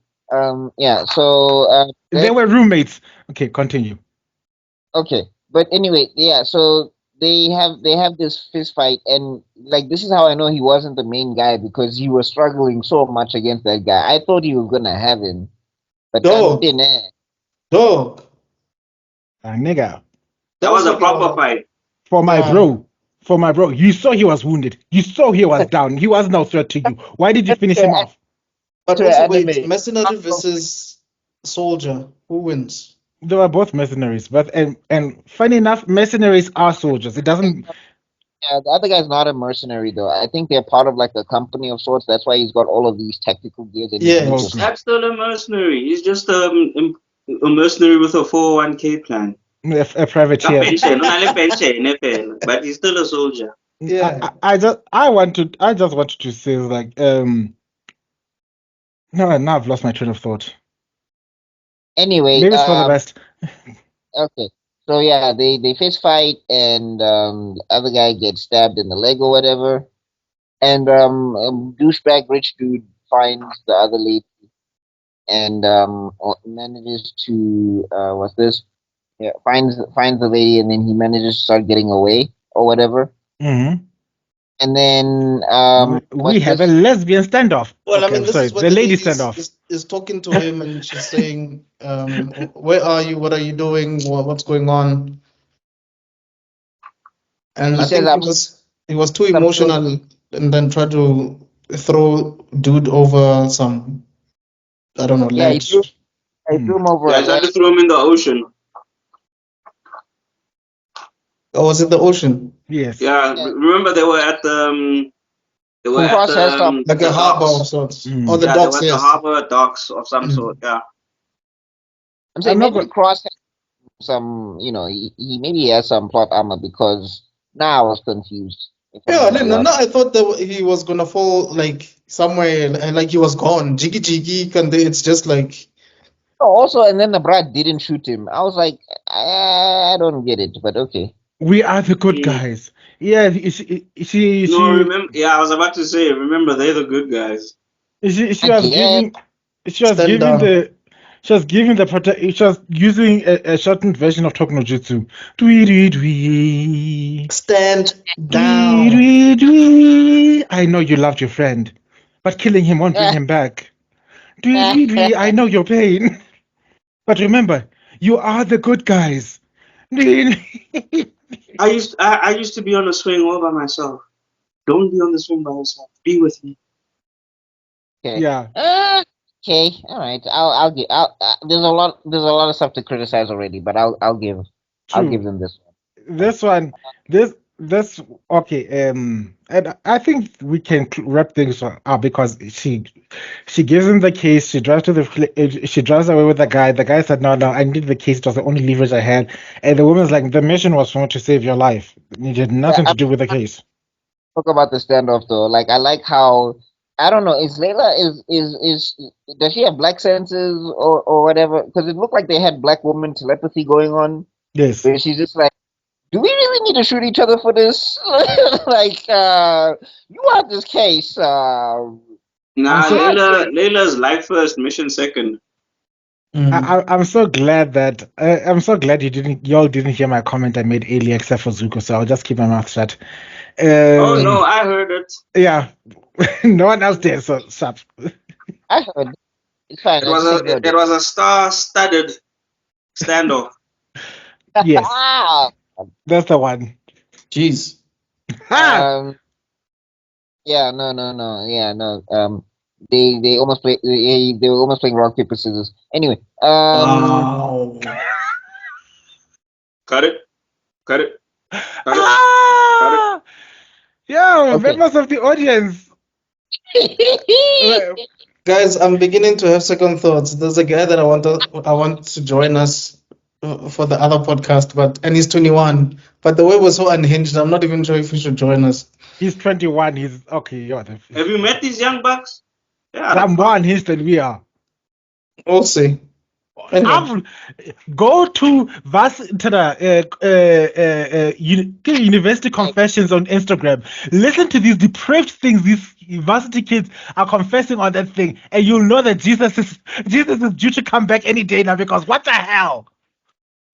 Yeah. So they were roommates. Okay, continue. Okay, but anyway, yeah. So they have this fist fight, and like this is how I know he wasn't the main guy because he was struggling so much against that guy. I thought he was gonna have him, but Dog. Nigga. That was a proper fight. For my bro. You saw he was wounded. You saw he was down. He was no threat to you. Why did you finish him off? But also wait, mercenary versus soldier. Who wins? They were both mercenaries, but and funny enough, mercenaries are soldiers. It doesn't. Yeah, the other guy's not a mercenary though. I think they're part of like a company of sorts. That's why he's got all of these tactical gears. That's still a mercenary. He's just a mercenary with a 401k plan. A privateer. But he's still a soldier. Yeah. I just wanted to say like no, now I've lost my train of thought. Anyway, maybe it's for the best. Okay, so yeah, they fist fight, and the other guy gets stabbed in the leg or whatever, and douchebag rich dude finds the other lady, and manages to finds the lady, and then he manages to start getting away or whatever. And then we have a lesbian standoff. Well, I mean, this is what the lady standoff is talking to him, and she's saying, "Where are you? What are you doing? What's going on?" And I think he was too emotional, and then tried to throw dude over some, I don't know, ledge. I threw him over. I tried to throw him in the ocean. Oh, was it the ocean? Yes. Yeah. Remember they were at the. They were at like a harbor of sorts. Or the docks, the harbor docks of some sort. Yeah. I'm saying maybe Cross has some. He maybe has some plot armor because now I was confused. Yeah, no, I thought that he was gonna fall like somewhere, like he was gone. Jiggy, and it's just like. Also, and then the brat didn't shoot him. I was like, I don't get it, but okay. We are the good guys. Yeah, remember? Yeah, I was about to say. Remember, they're the good guys. She was using a shortened version of Toknojutsu. Stand down. I know you loved your friend, but killing him won't bring him back. I know your pain, but remember, you are the good guys. I used to be on the swing all by myself. Don't be on the swing by yourself. Be with me. Okay. Yeah. Okay. All right. I'll give. There's a lot of stuff to criticize already, but I'll give them this one. This one, That's okay. And I think we can wrap things up because she gives him the case. She drives to she drives away with the guy. The guy said, "No, I needed the case. It was the only leverage I had." And the woman's like, "The mission was for me to save your life. It had nothing to do with the case." Talk about the standoff though. Like I like how I don't know. Is Layla is does she have black senses or whatever? Because it looked like they had black woman telepathy going on. Yes. Where she's just like, do we really need to shoot each other for this? Like, you want this case? Nah, Layla's life first, mission second. I'm so glad that y'all didn't hear my comment I made earlier except for Zuko, so I'll just keep my mouth shut. Oh no, I heard it. Yeah, no one else did, so shut. I heard. It's fine. It was a star-studded standoff. Yes, that's the one. Jeez. Yeah, no. Yeah, no. They almost play. They were almost playing rock paper scissors. Anyway. Wow. Cut it. Yeah, members of the audience. Guys, I'm beginning to have second thoughts. There's a guy that I want to join us for the other podcast, and he's 21. But the way we're so unhinged, I'm not even sure if he should join us. He's 21. He's okay. Have you met these young bucks? Yeah, I'm more unhinged than we are. We'll see. Anyway. Go to University Confessions on Instagram. Listen to these depraved things these university kids are confessing on that thing, and you'll know that Jesus is due to come back any day now. Because what the hell?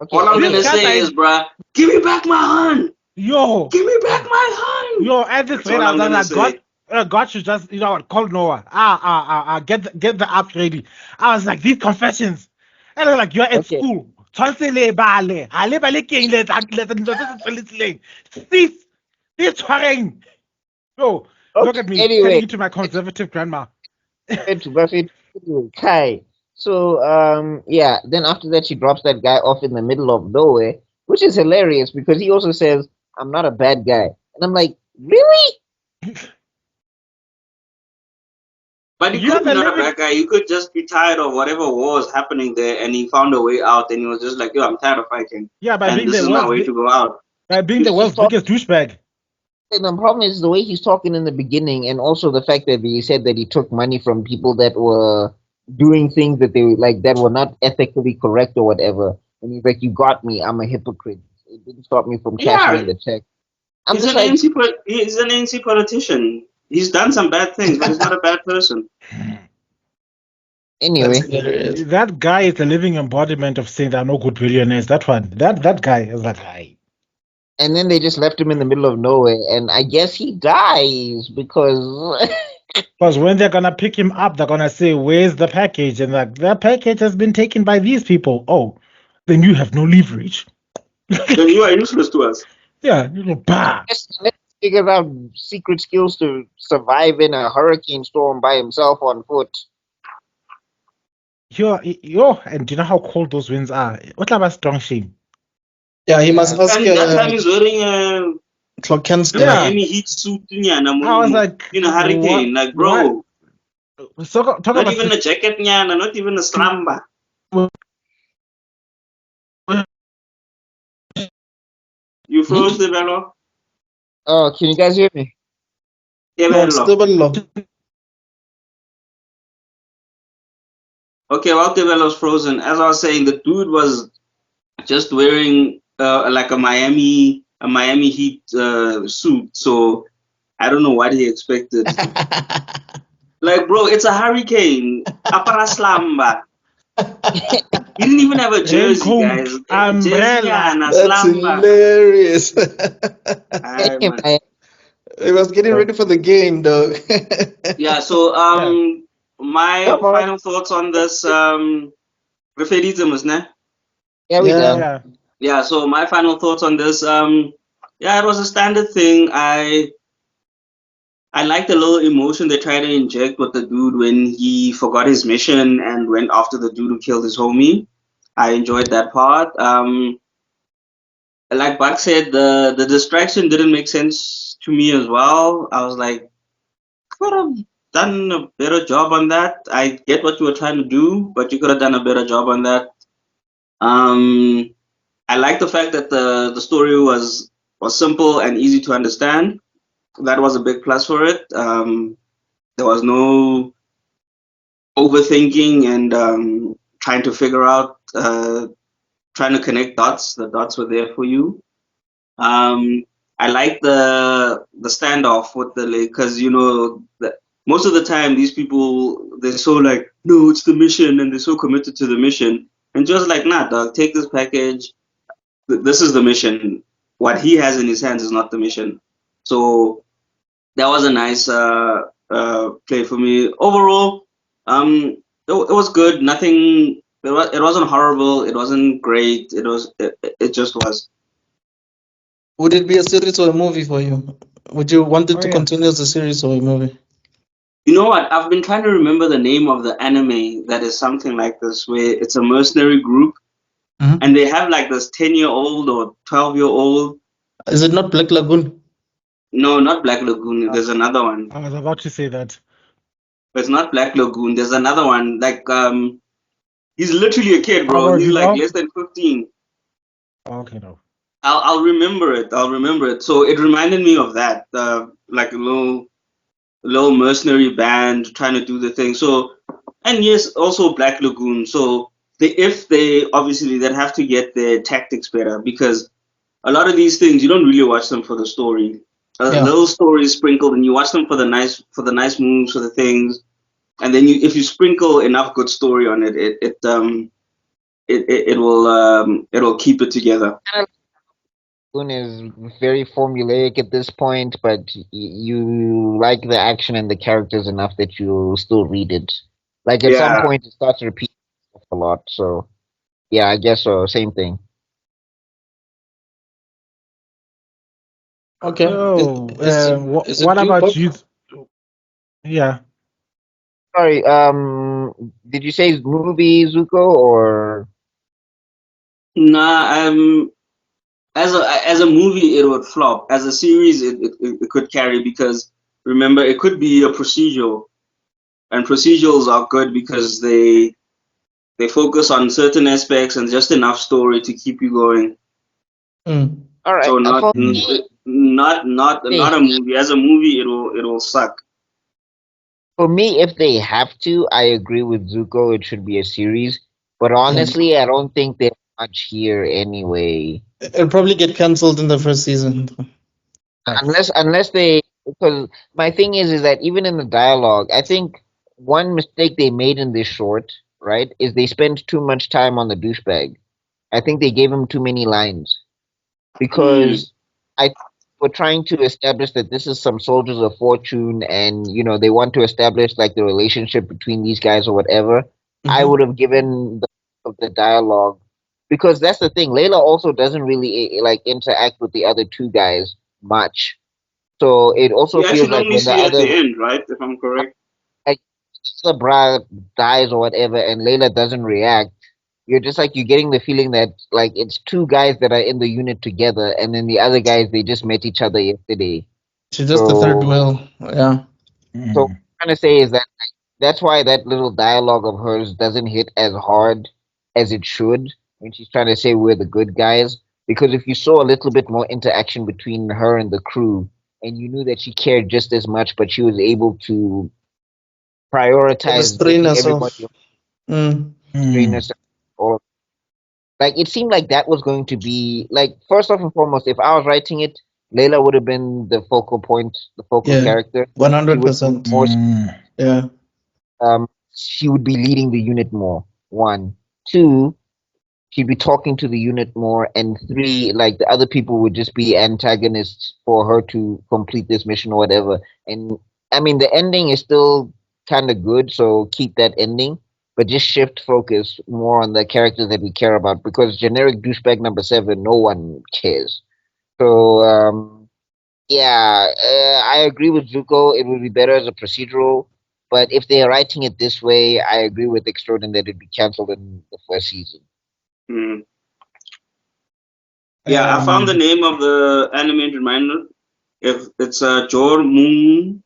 Okay. All I'm gonna say is, bruh, give me back my hun. Yo, give me back my hun. Yo, at this rate, I was like, God should just call Noah. Get the app ready. I was like, these confessions. And I was like, you're at school. Yo, look at me. Anyway, turning into my conservative grandma. Kai. So yeah, then after that she drops that guy off in the middle of nowhere, which is hilarious because he also says, I'm not a bad guy. And I'm like, really? But you could be not a bad guy. You could just be tired of whatever war was happening there, and he found a way out, and he was just like, yo, I'm tired of fighting. Yeah, and this is my way to go out. By being the world's biggest douchebag. And the problem is the way he's talking in the beginning, and also the fact that he said that he took money from people that were doing things that they that were not ethically correct or whatever. And he's like, you got me. I'm a hypocrite. It didn't stop me from cashing the check. He's an ANC politician. He's done some bad things, but he's not a bad person. Anyway, that guy is a living embodiment of saying there are no good billionaires. That guy is that guy. And then they just left him in the middle of nowhere, and I guess he dies because when they're gonna pick him up, they're gonna say, "Where's the package?" And like, the package has been taken by these people. Oh, then you have no leverage. Then you are useless to us. Yeah, bah. Let's figure out secret skills to survive in a hurricane storm by himself on foot. And do you know how cold those winds are? What about strong shame? Yeah, he must ask. And that time he's wearing a Miami heat suit. I was like, in a hurricane, like bro. Talk not even a jacket, not even a slamba. You froze, Tebello? Oh, can you guys hear me? Tebello. Okay, while Tebello's frozen, as I was saying, the dude was just wearing like a Miami Heat suit. So I don't know what he expected. Like, bro, it's a hurricane. Apara slamba. He didn't even have a jersey, guys. Umbrella. That's hilarious. He was getting ready for the game, though. Yeah. So my final thoughts on this referendum, isn't it? Yeah, so my final thoughts on this, it was a standard thing. I liked the little emotion they tried to inject with the dude when he forgot his mission and went after the dude who killed his homie. I enjoyed that part. like Buck said, the distraction didn't make sense to me as well. I was like, could have done a better job on that. I get what you were trying to do, but you could have done a better job on that. I like the fact that the story was simple and easy to understand. That was a big plus for it. There was no overthinking and trying to figure out, trying to connect dots. The dots were there for you. I like the standoff with the because most of the time these people they're so like, no, it's the mission, and they're so committed to the mission, and just like, nah, dog, take this package. This is the mission. What he has in his hands is not the mission. So that was a nice play for me. Overall, it was good. Nothing. It wasn't horrible. It wasn't great. It just was. Would it be a series or a movie for you? Would you want it to continue as a series or a movie? You know what? I've been trying to remember the name of the anime that is something like this, where it's a mercenary group, and they have like this 10-year-old or 12-year-old. Is it not Black Lagoon? No, not Black Lagoon. There's another one. I was about to say that. But it's not Black Lagoon. There's another one. Like he's literally a kid, bro. He's like less than 15. Okay, no. I'll remember it. I'll remember it. So it reminded me of that, like a little mercenary band trying to do the thing. So, and yes, also Black Lagoon. So if they obviously they'd have to get their tactics better, because a lot of these things you don't really watch them for the story. Little stories sprinkled, and you watch them for the nice moves, for the things, and then if you sprinkle enough good story on it, it'll keep it together. Is very formulaic at this point, but you like the action and the characters enough that you still read it. Like at some point, it starts to repeat a lot. So, yeah, I guess so. Same thing. Okay. So, what about you? Yeah. Sorry. Did you say movie, Zuko, or? Nah. As a movie, it would flop. As a series, it could carry, because remember, it could be a procedural, and procedurals are good because they focus on certain aspects and just enough story to keep you going. All right. So not a movie. As a movie, it'll suck. For me, if they have to, I agree with Zuko. It should be a series. But honestly, I don't think there's much here anyway. It'll probably get cancelled in the first season. Unless they, because my thing is that even in the dialogue, I think one mistake they made in this short, right, is they spent too much time on the douchebag. I think they gave him too many lines, because we're trying to establish that this is some soldiers of fortune, and they want to establish like the relationship between these guys or whatever. I would have given the dialogue, because that's the thing. Layla also doesn't really like interact with the other two guys much, so it also feels like when the at other the end, right? If I'm correct, like the bra dies or whatever, and Layla doesn't react. You're just like, you're getting the feeling that like it's two guys that are in the unit together, and then the other guys, they just met each other yesterday. She's just the third wheel. Yeah. So what I'm trying to say is that that's why that little dialogue of hers doesn't hit as hard as it should when she's trying to say we're the good guys. Because if you saw a little bit more interaction between her and the crew, and you knew that she cared just as much, but she was able to prioritize Restrain herself. Restrain herself. Or like, it seemed like that was going to be like, first off and foremost, if I was writing it, Layla would have been the focal point, the focal character. 100%. Yeah. She would be leading the unit more. One, two, she'd be talking to the unit more, and three, like the other people would just be antagonists for her to complete this mission or whatever. And I mean, the ending is still kind of good, so keep that ending, but just shift focus more on the characters that we care about, because generic douchebag number 7, no one cares. So yeah, I agree with Zuko. It would be better as a procedural. But if they're writing it this way, I agree with Extrodin that it'd be cancelled in the first season. Yeah, I found the name of the animated reminder. If it's Jormungand.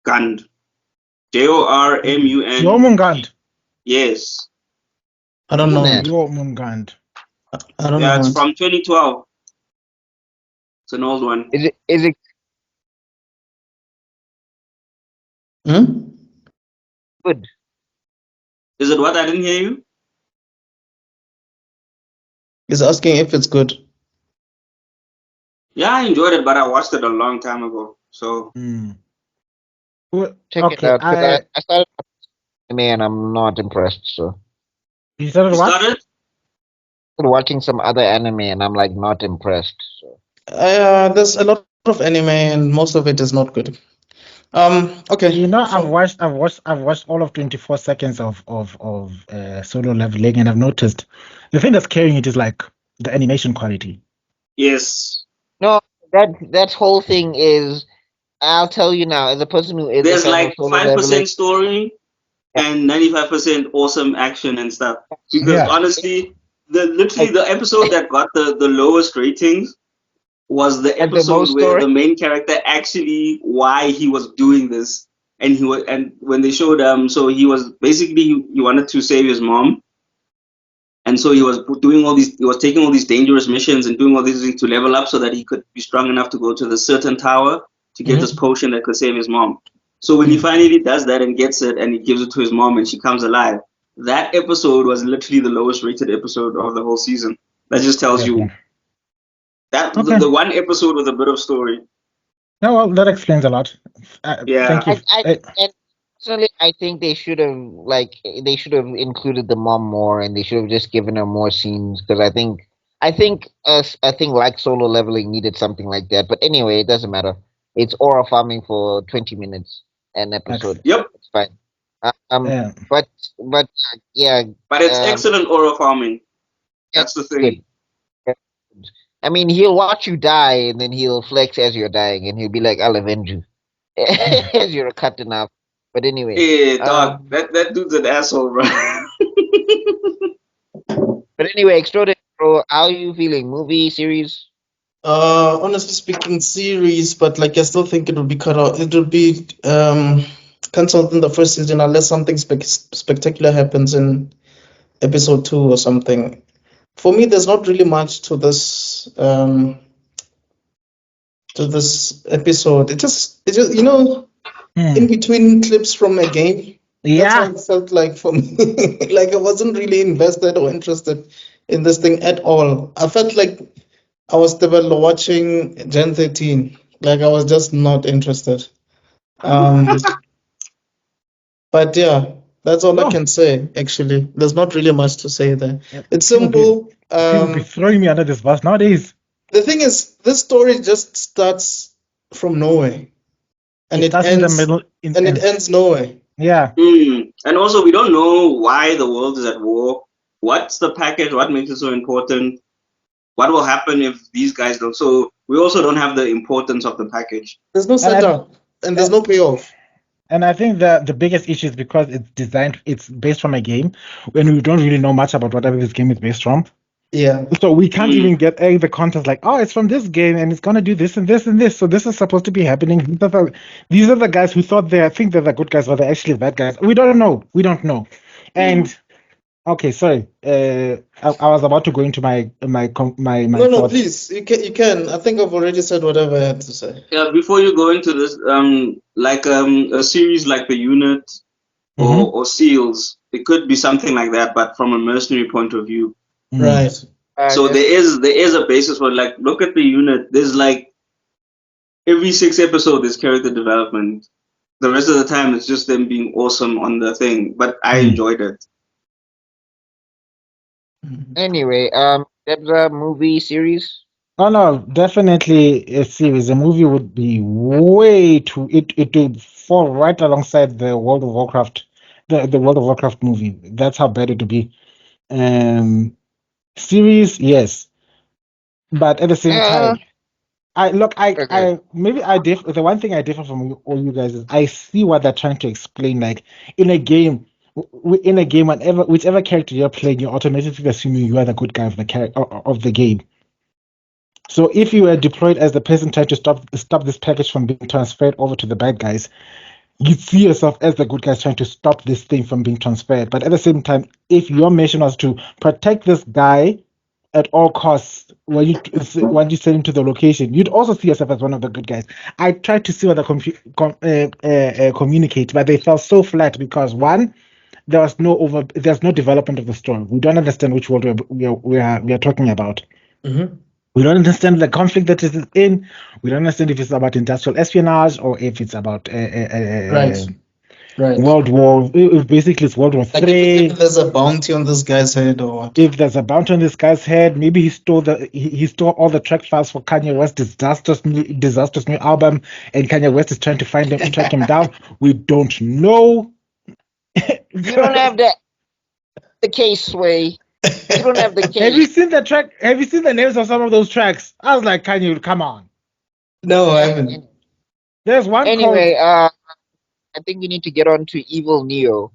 Jormun. Jormungand. Yes. I don't know. Jormungand. I don't know. Yeah, it's from 2012. It's an old one. Is it good? Is it what? I didn't hear you. He's asking if it's good. Yeah, I enjoyed it, but I watched it a long time ago. So check it out. Because I started anime and I'm not impressed. So you started what? Watching some other anime and I'm like not impressed. So there's a lot of anime and most of it is not good. Okay. You know, I've watched all of 24 seconds of Solo Leveling, and I've noticed the thing that's carrying it is like the animation quality. Yes. No, that whole thing is. I'll tell you now, as a person who is there's like 5% story and 95% awesome action and stuff. Because honestly, the episode that got the lowest ratings was the episode where the main character actually why he was doing this, and when they showed so he was basically he wanted to save his mom, and so he was taking all these dangerous missions and doing all these things to level up so that he could be strong enough to go to the certain tower to get this potion that could save his mom. So when he finally does that and gets it and he gives it to his mom and she comes alive, that episode was literally the lowest rated episode of the whole season. That just tells you that the one episode with a bit of story. No, well, that explains a lot. Yeah. Thank you. Personally, I think they should have included the mom more, and they should have just given her more scenes, because I think like Solo Leveling needed something like that. But anyway, it doesn't matter. It's aura farming for 20 minutes an episode. Yep, it's fine. But yeah. But it's excellent aura farming. That's the thing. I mean, he'll watch you die, and then he'll flex as you're dying, and he'll be like, "I'll avenge you," as you're cutting up. But anyway, yeah, dog, that dude's an asshole, bro. But anyway, Extrodin, bro, how are you feeling? Movie, series? Honestly speaking, series, but like I still think it would be cut out. It would be cancelled in the first season unless something spectacular happens in episode 2 or something. For me, there's not really much to this episode. It just in between clips from a game. That's how it felt like for me. Like I wasn't really invested or interested in this thing at all. I felt like I was watching Gen 13. Like I was just not interested. But yeah, that's all I can say. Actually, there's not really much to say there. It's simple. People be throwing me under this bus nowadays. The thing is, this story just starts from nowhere, and it ends in the middle, and it ends nowhere. Yeah. And also, we don't know why the world is at war. What's the package? What makes it so important? What will happen if these guys don't? So we also don't have the importance of the package. There's no setup, and there's no payoff. And I think that the biggest issue is because it's based from a game, when we don't really know much about whatever this game is based from. Yeah. So we can't even get the context like, oh, it's from this game and it's gonna do this and this and this. So this is supposed to be happening. These are the guys who think they're the good guys, but they're actually bad guys. We don't know. And okay, sorry. I was about to go into my No, please. You can. I think I've already said whatever I had to say. Yeah, before you go into this, like a series like The Unit or SEALs, it could be something like that, but from a mercenary point of view. Right. So there is a basis for, like, look at The Unit. There's like every 6 episodes there's character development. The rest of the time it's just them being awesome on the thing. But I enjoyed it. Anyway, that's a movie series. Oh no, definitely a series. A movie would be way too. It would fall right alongside the World of Warcraft, the World of Warcraft movie. That's how bad it would be. Series, yes, but at the same time, the one thing I differ from all you guys is I see what they're trying to explain. Like in a game, whichever character you're playing, you're automatically assuming you are the good guy of the game. So if you were deployed as the person trying to stop this package from being transferred over to the bad guys, you see yourself as the good guys trying to stop this thing from being transferred. But at the same time, if your mission was to protect this guy at all costs when you send him to the location, you'd also see yourself as one of the good guys. I tried to see what they communicate, but they fell so flat because one, there's no development of the story. We don't understand which world we are talking about. Mm-hmm. We don't understand the conflict that is in. We don't understand if it's about industrial espionage or if it's about Right. World War. Basically, it's World War Like III. if there's a bounty on this guy's head or what? If there's a bounty on this guy's head, maybe he stole all the track files for Kanye West's disastrous new album, and Kanye West is trying to track him down. We don't know. You don't have the case, Sway. You don't have the case. Have you seen the track? Have you seen the names of some of those tracks? I was like, Kanye, come on. No, I haven't. There's one anyway, called... I think we need to get on to Evil Neo.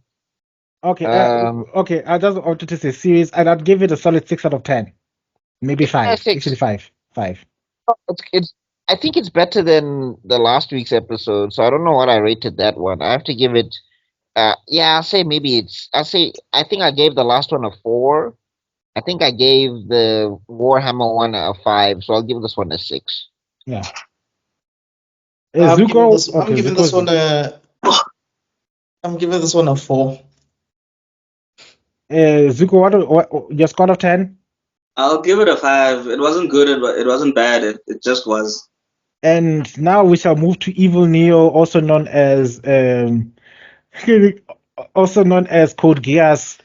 Okay, okay. I just wanted to say series, and I'd give it a solid 6 out of 10, maybe 5. Actually, 5. It's. I think it's better than the last week's episode, so I don't know what I rated that one. I have to give it. I'll say maybe it's. I think I gave the last one a 4. I think I gave the Warhammer one a 5, so I'll give this one a 6. Yeah. I'm Zuko. giving this one a 4. Zuko, what your score of 10? I'll give it a 5. It wasn't good. It wasn't bad. It just was. And now we shall move to Evil Neo, also known as Code Geass.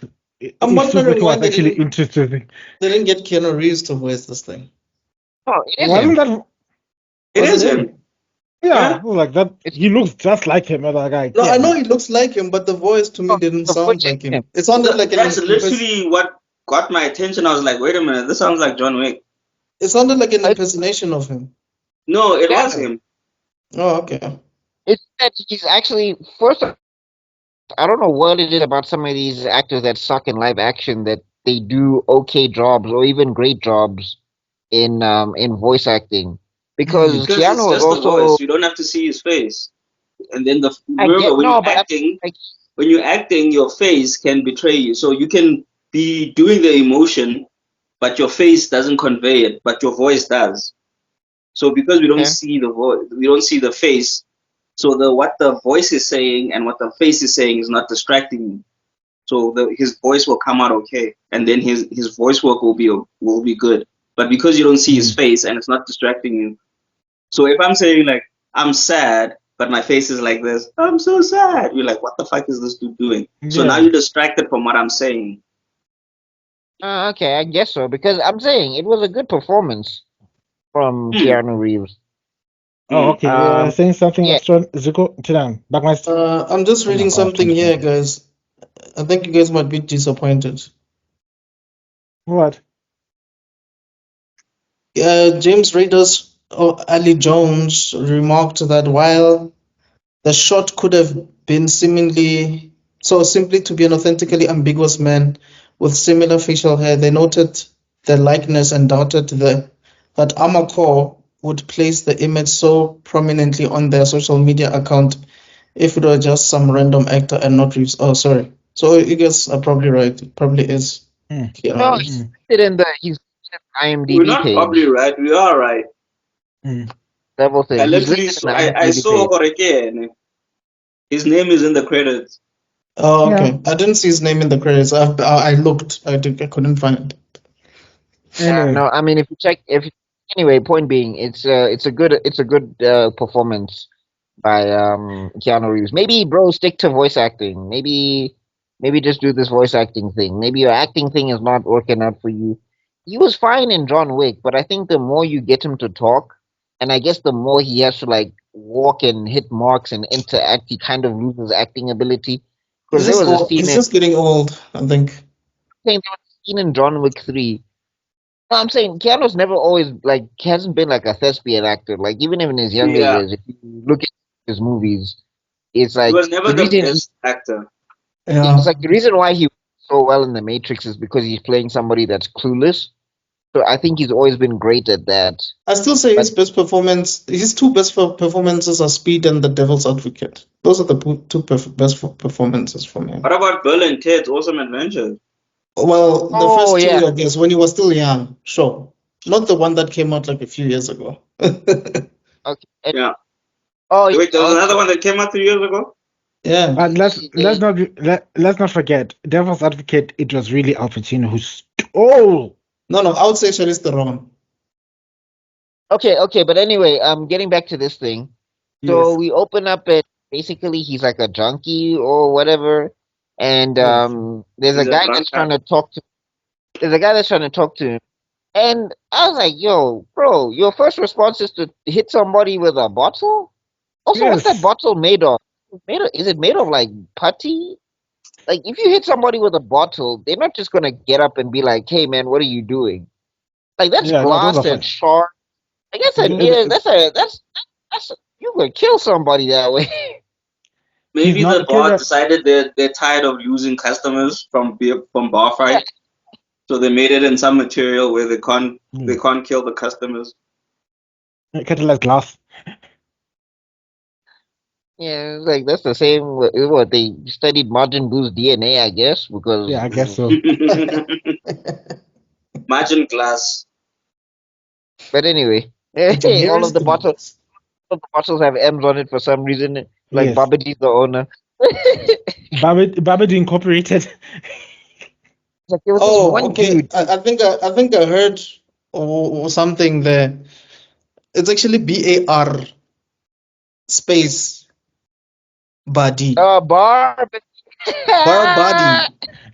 I'm wondering why they actually interesting. They didn't get Keanu Reeves to voice this thing. Oh, it is Wasn't him. that? It is him. Yeah, like that. He looks just like him, other guy. No, I know he looks like him, but the voice to me didn't sound like him. It sounded like that's literally what got my attention. I was like, wait a minute, this sounds like John Wick. It sounded like an impersonation of him. No, it was him. Oh, okay. It's that he's actually I don't know what it is about some of these actors that suck in live action that they do okay jobs or even great jobs in voice acting. Because Keanu it's just also the voice. You don't have to see his face. And then when you're acting, your face can betray you. So you can be doing the emotion, but your face doesn't convey it, but your voice does. So because we don't see the voice, we don't see the face. So what the voice is saying and what the face is saying is not distracting you. So his voice will come out okay, and then his voice work will be good. But because you don't see his face and it's not distracting you, so if I'm saying like I'm sad, but my face is like this, I'm so sad. You're like, what the fuck is this dude doing? So now you're distracted from what I'm saying. Okay, I guess so, because I'm saying it was a good performance from Keanu Reeves. Oh, okay. Saying something extra, Zuko, BuckMeister. I'm just reading something here, guys. I think you guys might be disappointed. What? James Rader's Ali Jones remarked that while the shot could have been simply to be an authentically ambiguous man with similar facial hair, they noted the likeness and doubted that Armor would place the image so prominently on their social media account if it were just some random actor and not Reeves. Oh, sorry. So you guys are probably right. It probably is. No, he's IMDb We're not page. probably right. We are right. Double thing. I literally I saw Horeke. His name is in the credits. Oh, okay. Yeah. I didn't see his name in the credits. I looked. I couldn't find it. No, I mean, if you check, anyway, point being, it's a good performance by Keanu Reeves. Maybe, bro, stick to voice acting. Maybe just do this voice acting thing. Maybe your acting thing is not working out for you. He was fine in John Wick, but I think the more you get him to talk, and I guess the more he has to like walk and hit marks and interact, he kind of loses acting ability. He's just getting old, I think. There was a scene in John Wick 3. No, I'm saying Keanu's never always hasn't been like a thespian actor. Like even in his younger years, if you look at his movies, it's like he was never the best actor. Yeah. It's like the reason why he was so well in The Matrix is because he's playing somebody that's clueless. So I think he's always been great at that. I still say his best performance, his two best performances are Speed and The Devil's Advocate. Those are the two best performances from him. What about Bill and Ted's Awesome Adventure? Well, the first two, I guess, when he was still young, sure. Not the one that came out like a few years ago. Okay. Yeah. Oh, wait, there was another one that came out 3 years ago? Yeah. But let's not forget, Devil's Advocate. It was really Al Pacino who stole. No, I would say Charlize Theron. Okay, but anyway, getting back to this thing. So we open up at basically he's like a junkie or whatever, and there's a guy that's trying to talk to. There's a guy that's trying to talk to him, and I was like, "Yo, bro, your first response is to hit somebody with a bottle. Also, what's that bottle made of? Is it made of like putty? Like, if you hit somebody with a bottle, they're not just gonna get up and be like, "Hey, man, what are you doing?" Like that's glass and sharp. I guess that's you could kill somebody that way. Maybe the bar decided they're tired of losing customers from bar fights, so they made it in some material where they can't kill the customers. Catalyzed glass. Yeah, like that's the same. What they studied Margin Boo's DNA, I guess, because I guess so. Margin glass. But anyway, all of the bottles have M's on it for some reason. Like Babaji's the owner. Babaji Incorporated. Okay. I think I heard or something there. It's actually BAR space body. Bar body.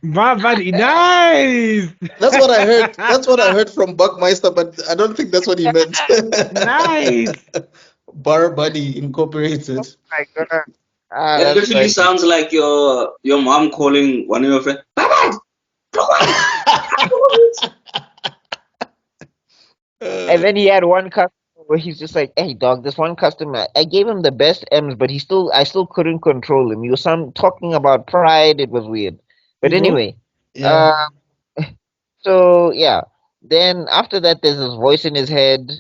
Bar body, nice. That's what I heard. That's what I heard from BuckMeister, but I don't think that's what he meant. Nice. Bar Buddy Incorporated. Oh my God. That literally sounds like your mom calling one of your friends. And then he had one customer where he's just like, "Hey, dog, this one customer, I gave him the best M's, but I still couldn't control him. He was talking about pride. It was weird. But anyway, so yeah. Then after that, there's this voice in his head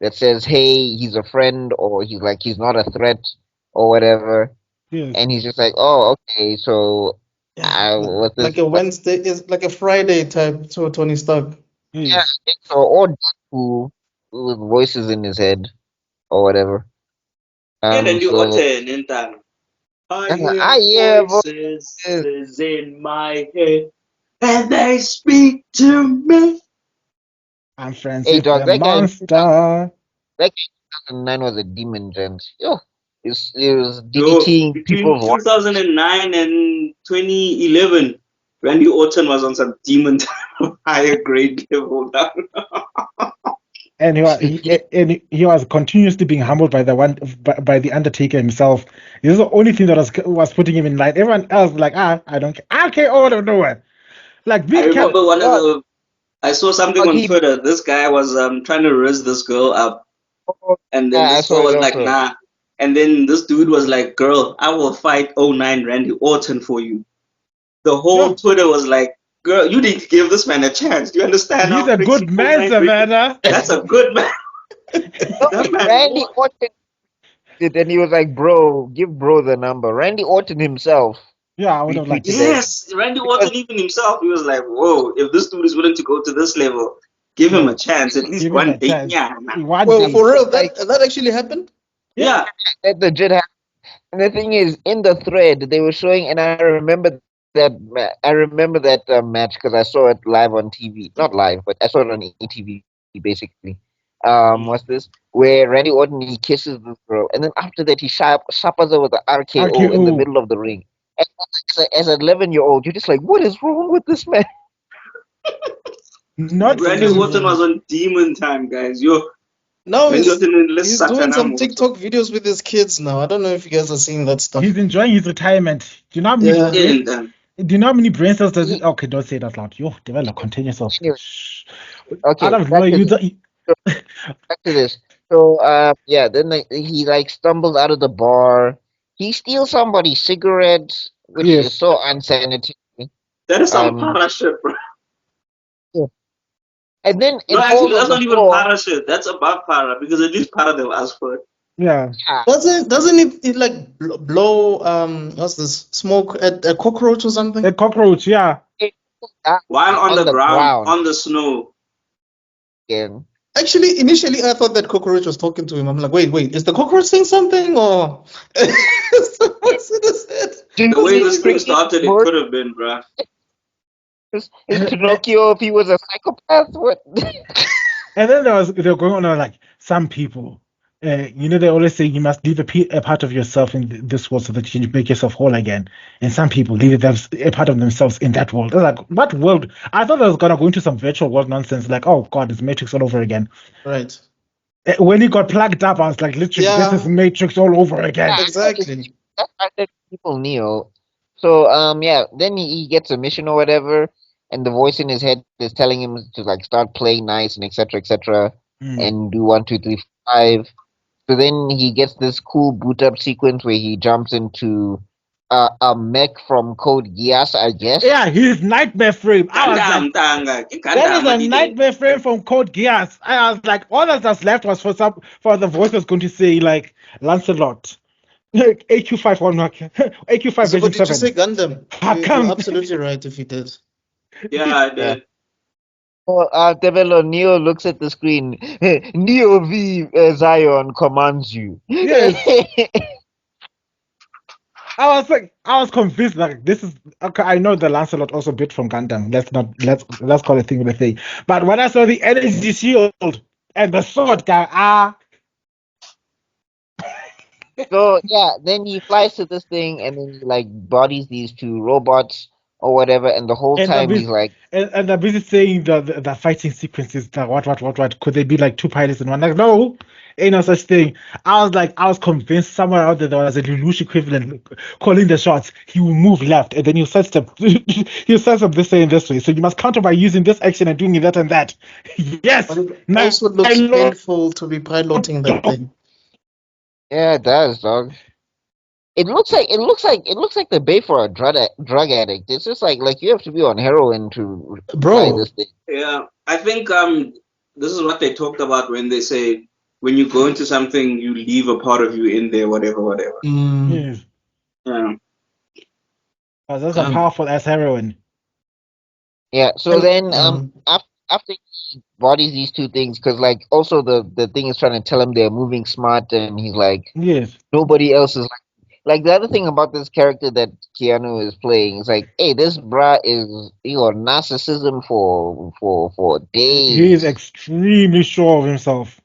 that says, "Hey, he's a friend," or he's not a threat, or whatever. And he's just like, "Oh, okay, so like a Wednesday is like a Friday type to Tony Stark." Yeah, so or Deadpool with voices in his head or whatever. I hear voices in my head, and they speak to me. I'm friends with the monster. That guy 2009 was a demon, gents. Yo, it was DDTing people. 2009 and 2011, Randy Orton was on some demon higher grade level. And he was continuously being humbled by the Undertaker himself. This is the only thing that was putting him in line. Everyone else like, I don't care. I care out of nowhere. Like I remember I saw something on Twitter. This guy was trying to raise this girl up, and then this girl was like, "Nah." And then this dude was like, "Girl, I will fight 09 Randy Orton for you." The whole Twitter was like, "Girl, you need to give this man a chance. Do you understand?" He's a good man, Savannah. That's a good man. Randy Orton did, and he was like, "Bro, give bro the number." Randy Orton himself. Yeah, I would have liked Yes, Randy Orton even himself. He was like, "Whoa, if this dude is willing to go to this level, give him a chance. At least one day." Yeah, man. Well, for real, that actually happened? Yeah. That legit happened. And the thing is, in the thread, they were showing, and I remember that match because I saw it live on TV. Not live, but I saw it on ETV, basically. What's this? Where Randy Orton, he kisses this girl, and then after that, he sharpers her with the RKO in the middle of the ring. And as an 11-year-old, you're just like, what is wrong with this man? Randy Orton was on demon time, guys. No, he's doing some TikTok videos with his kids now. I don't know if you guys are seeing that stuff. He's enjoying his retirement. Do you know how many brain cells does it? Okay, don't say that loud. Yo, develop, contain yourself. Okay, back to this. So, then he like stumbles out of the bar. He steals somebody's cigarettes, which is so unsanitary. That is some para shit, bro. And then it No, falls actually, on that's the not even floor. para shit. That's above para because at least para they'll ask for it. Yeah. Doesn't it like blow what's this smoke at a cockroach or something? A cockroach, yeah. While on the ground, on the snow. Again. Actually, initially I thought that cockroach was talking to him. I'm like, wait, is the cockroach saying something or? The way this thing started, it could have been, bruh. Is Pinocchio if he was a psychopath? What? And then they were going on like some people. They always say you must leave a part of yourself in this world so that you can make yourself whole again. And some people leave a part of themselves in that world. They're like, what world? I thought I was gonna go into some virtual world nonsense. Like, oh god, it's Matrix all over again. Right. When he got plugged up, I was like, literally, this is Matrix all over again. Exactly. That's why I said people kneel. So then he gets a mission or whatever, and the voice in his head is telling him to like start playing nice and etc. And do 1, 2, 3, 5. So then he gets this cool boot up sequence where he jumps into a mech from Code Geass, I guess. Yeah, his nightmare frame. I was like, that is a nightmare frame from Code Geass. I was like, all that was left was for the voice was going to say like Lancelot. AQ5 AQ5 So, version did you 7. say Gundam? You're absolutely right if you did. Yeah, I did. So Tebello, Neo looks at the screen. Neo V Zion commands you. Yes. I was convinced like this is okay. I know the Lancelot also bit from Gundam. Let's call it thing with a thing. But when I saw the energy shield and the sword guy, So yeah, then he flies to this thing and then he like bodies these two robots or whatever, and the whole time he's like, and they're busy saying the fighting sequences. What? Could they be like two pilots in one? Like no, ain't no such thing. I was convinced somewhere out there was a Lelouch equivalent calling the shots. He will move left and then he'll sidestep. He'll sidestep this way and this way. So you must counter by using this action and doing that and that. Yes. But it also looks painful to be piloting that thing. yeah, it does, dog. It looks like the bait for a drug addict. It's just like you have to be on heroin to fly this thing. Yeah, I think this is what they talked about when they say when you go into something, you leave a part of you in there, whatever. Yes. Yeah. That's a powerful as heroin. Yeah. So then after he bodies these two things, because like also the thing is trying to tell him they're moving smart, and he's like, yes, nobody else is like the other thing about this character that Keanu is playing is like, hey, this brah is narcissism for days. He is extremely sure of himself.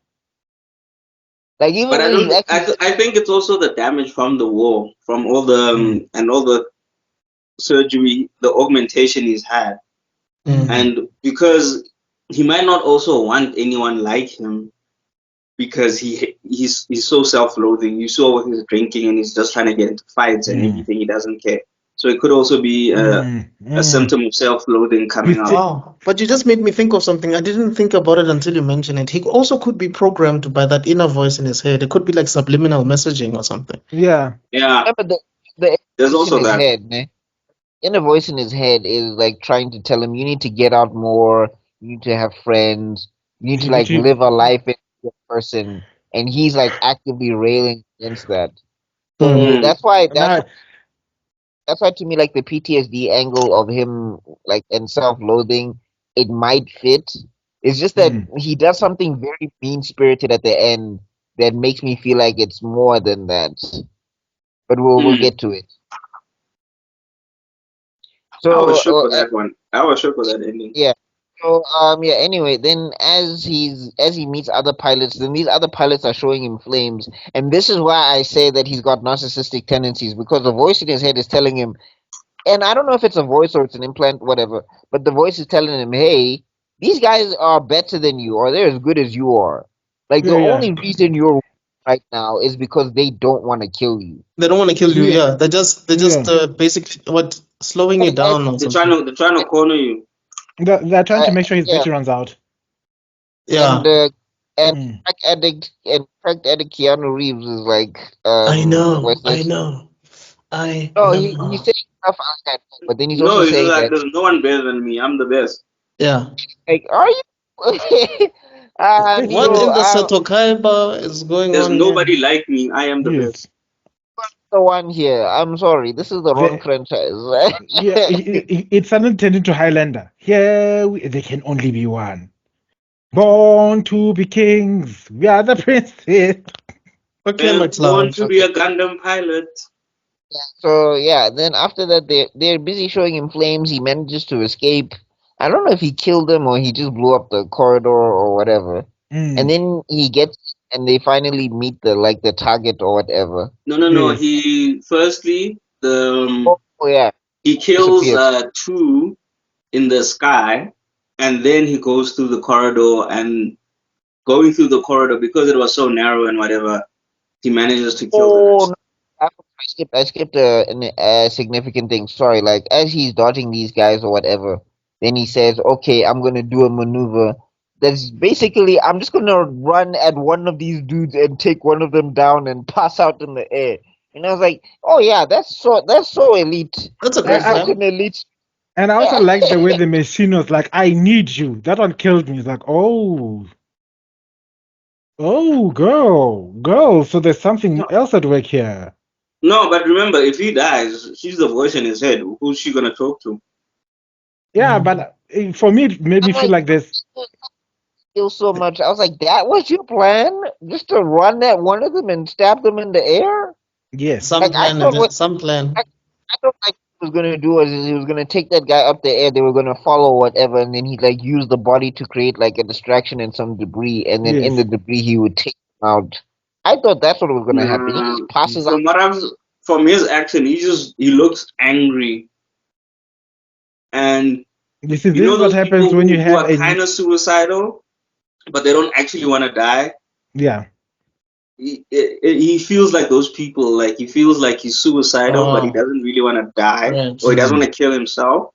Like even but I think it's also the damage from the war, from all the and all the surgery, the augmentation he's had, and because he might not also want anyone like him. Because he's so self-loathing. You saw with his drinking, and he's just trying to get into fights and everything. He doesn't care. So it could also be a symptom of self-loathing coming out. Oh, but you just made me think of something. I didn't think about it until you mentioned it. He also could be programmed by that inner voice in his head. It could be like subliminal messaging or something. Yeah. But there's also that. Head, man. Inner voice in his head is like trying to tell him, you need to get out more. You need to have friends. You need to like live a life in a person. And he's like actively railing against that. So that's why to me, like the PTSD angle of him, like and self-loathing, it might fit. It's just that he does something very mean-spirited at the end that makes me feel like it's more than that. But we'll get to it. So I was shook with that one. I was shook with that ending. Yeah. So anyway, then as he meets other pilots, then these other pilots are showing him flames, and this is why I say that he's got narcissistic tendencies, because the voice in his head is telling him, and I don't know if it's a voice or it's an implant, whatever, but the voice is telling him, hey, these guys are better than you, or they're as good as you are. Like the only reason you're right now is because they don't want to kill you. They don't want to kill you. Yeah, they're just basically slowing you down. Or they're trying to corner you. They're trying to make sure his battery runs out. Yeah. And crack addict Keanu Reeves is like, I know. He's saying stuff like that, but then he's also saying like, that there's no one better than me. I'm the best. Yeah. Like, are you? What so, in the Satokaiba is going There's on nobody here? like me. I am the best. the one here. I'm sorry, this is the wrong franchise. Yeah, it's suddenly turned into Highlander. Here, there can only be one. Born to be kings. We are the princes. Okay, my Born cloud. to be a Gundam pilot. So yeah, then after that they're busy showing him flames. He manages to escape. I don't know if he killed them or he just blew up the corridor or whatever. And then he gets and they finally meet the target or whatever. No. He firstly Oh yeah, he kills disappears. two in the sky, and then he goes through the corridor, and going through the corridor because it was so narrow and whatever, he manages to kill the Oh rest. no, I skipped a significant thing. Sorry, like as he's dodging these guys or whatever, then he says, "Okay, I'm gonna do a maneuver. That's basically I'm just gonna run at one of these dudes and take one of them down and pass out in the air." And I was like, "Oh yeah, that's so elite. That's a great That's plan. such an elite." And I also like the way the machine was like, I need you. That one killed me. It's like, oh, girl. So there's something else at work here. No, but remember, if he dies, she's the voice in his head. Who's she gonna talk to? Yeah, but for me, it made me I'm feel like, like this. feel so much. I was like, that was your plan, just to run at one of them and stab them in the air. Yes. Some Like I plan, thought, some plan. I thought like he was gonna do was he was gonna take that guy up the air. They were gonna follow whatever, and then he'd like use the body to create like a distraction and some debris, and then in Yes. the debris he would take them out. I thought that's what was gonna happen. He just passes out. From his action, he looks angry, and You see, you this know is what those people happens when you who have are kind of suicidal, but they don't actually want to die. Yeah. He feels like those people. Like he feels like he's suicidal, but he doesn't really want to die, Right. or he doesn't want to kill himself.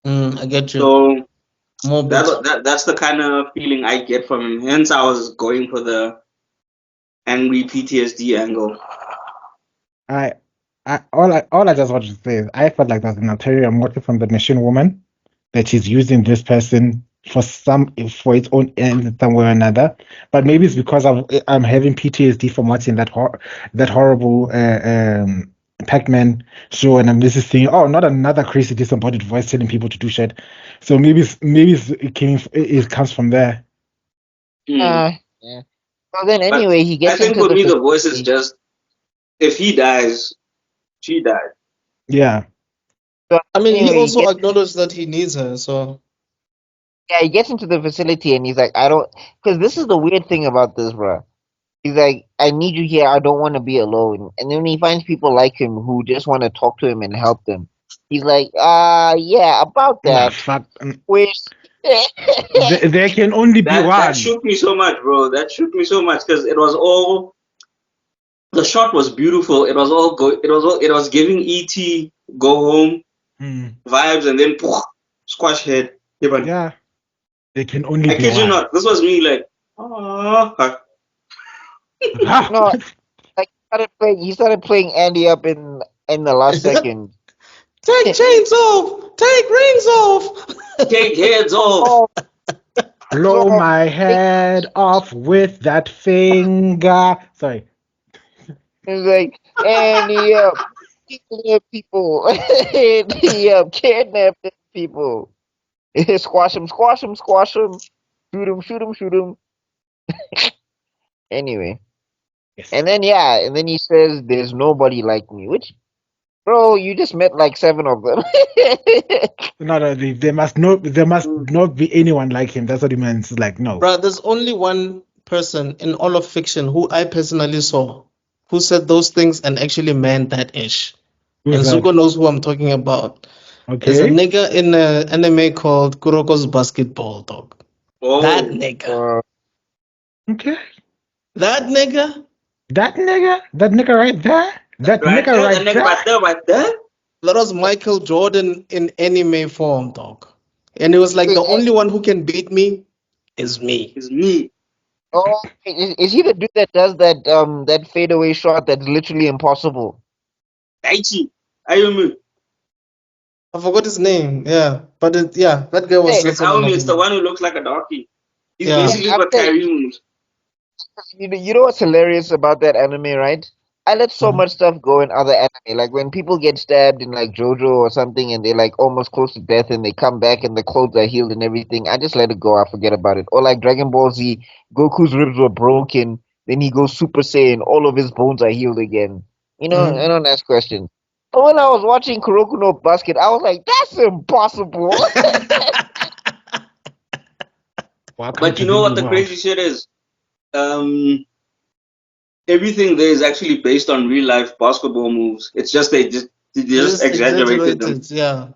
I get you. So More that's the kind of feeling I get from him. Hence, I was going for the angry PTSD angle. All I just wanted to say is I felt like there's an ulterior motive from the machine woman that she's using this person for its own end somewhere or another. But maybe it's because I'm having PTSD from watching that horrible Pac-Man show, and I'm just thinking, oh, not another crazy disembodied voice telling people to do shit. So maybe it comes from there. Yeah. Well, then anyway, he gets I think into for the me the voice is facility. just if he dies, she dies. Yeah. So I mean, he anyway, also acknowledged that he needs her, so he gets into the facility and he's like, I don't, because this is the weird thing about this, bro. He's like, I need you here. I don't want to be alone. And then when he finds people like him who just want to talk to him and help them, he's like, yeah, about Nah, that. fuck. Which, There can only be That one. shook me so much, bro. That shook me so much because it was all the shot was beautiful. It was all it was giving ET go home vibes, and then squash head. Yeah. There can only I be kid you one. not. This was me like, oh. no, like he started playing Andy up in the last second. take chains off, take rings off, take heads off. Blow my head off with that finger. Sorry. It's like, Andy up, kidnap people, Andy up, kidnap people. Squash him, shoot him. Anyway. Yes. And then he says there's nobody like me, which bro, you just met like 7 of them. No, there must not be anyone like him. That's what he means. Like, no. Bro, there's only one person in all of fiction who I personally saw who said those things and actually meant that ish. Who's and that? Zuko knows who I'm talking about. There's a Okay. nigga in an anime called Kuroko's Basketball, dog. Oh. That nigga. Okay. That nigga. That nigga right there. That nigga right there. That was Michael Jordan in anime form, dog. And it was like the only one who can beat me is me. Is me. Oh, is he the dude that does that fadeaway shot that's literally impossible? Daichi. Ayumu. I forgot his name. Yeah, but that guy was Hey, just Tell someone me, of it's the one who looks like a donkey. He's yeah. basically what Kyrie moves. You know what's hilarious about that anime, right? I let so much stuff go in other anime. Like when people get stabbed in like JoJo or something and they're like almost close to death and they come back and the clothes are healed and everything, I just let it go. I forget about it. Or like Dragon Ball Z, Goku's ribs were broken, then he goes Super Saiyan, all of his bones are healed again. You know, I don't ask questions. But when I was watching Kuroko no Basket, I was like, that's impossible. But you know what the crazy shit is? Everything there is actually based on real life basketball moves. It's just they just exaggerated them. Yeah,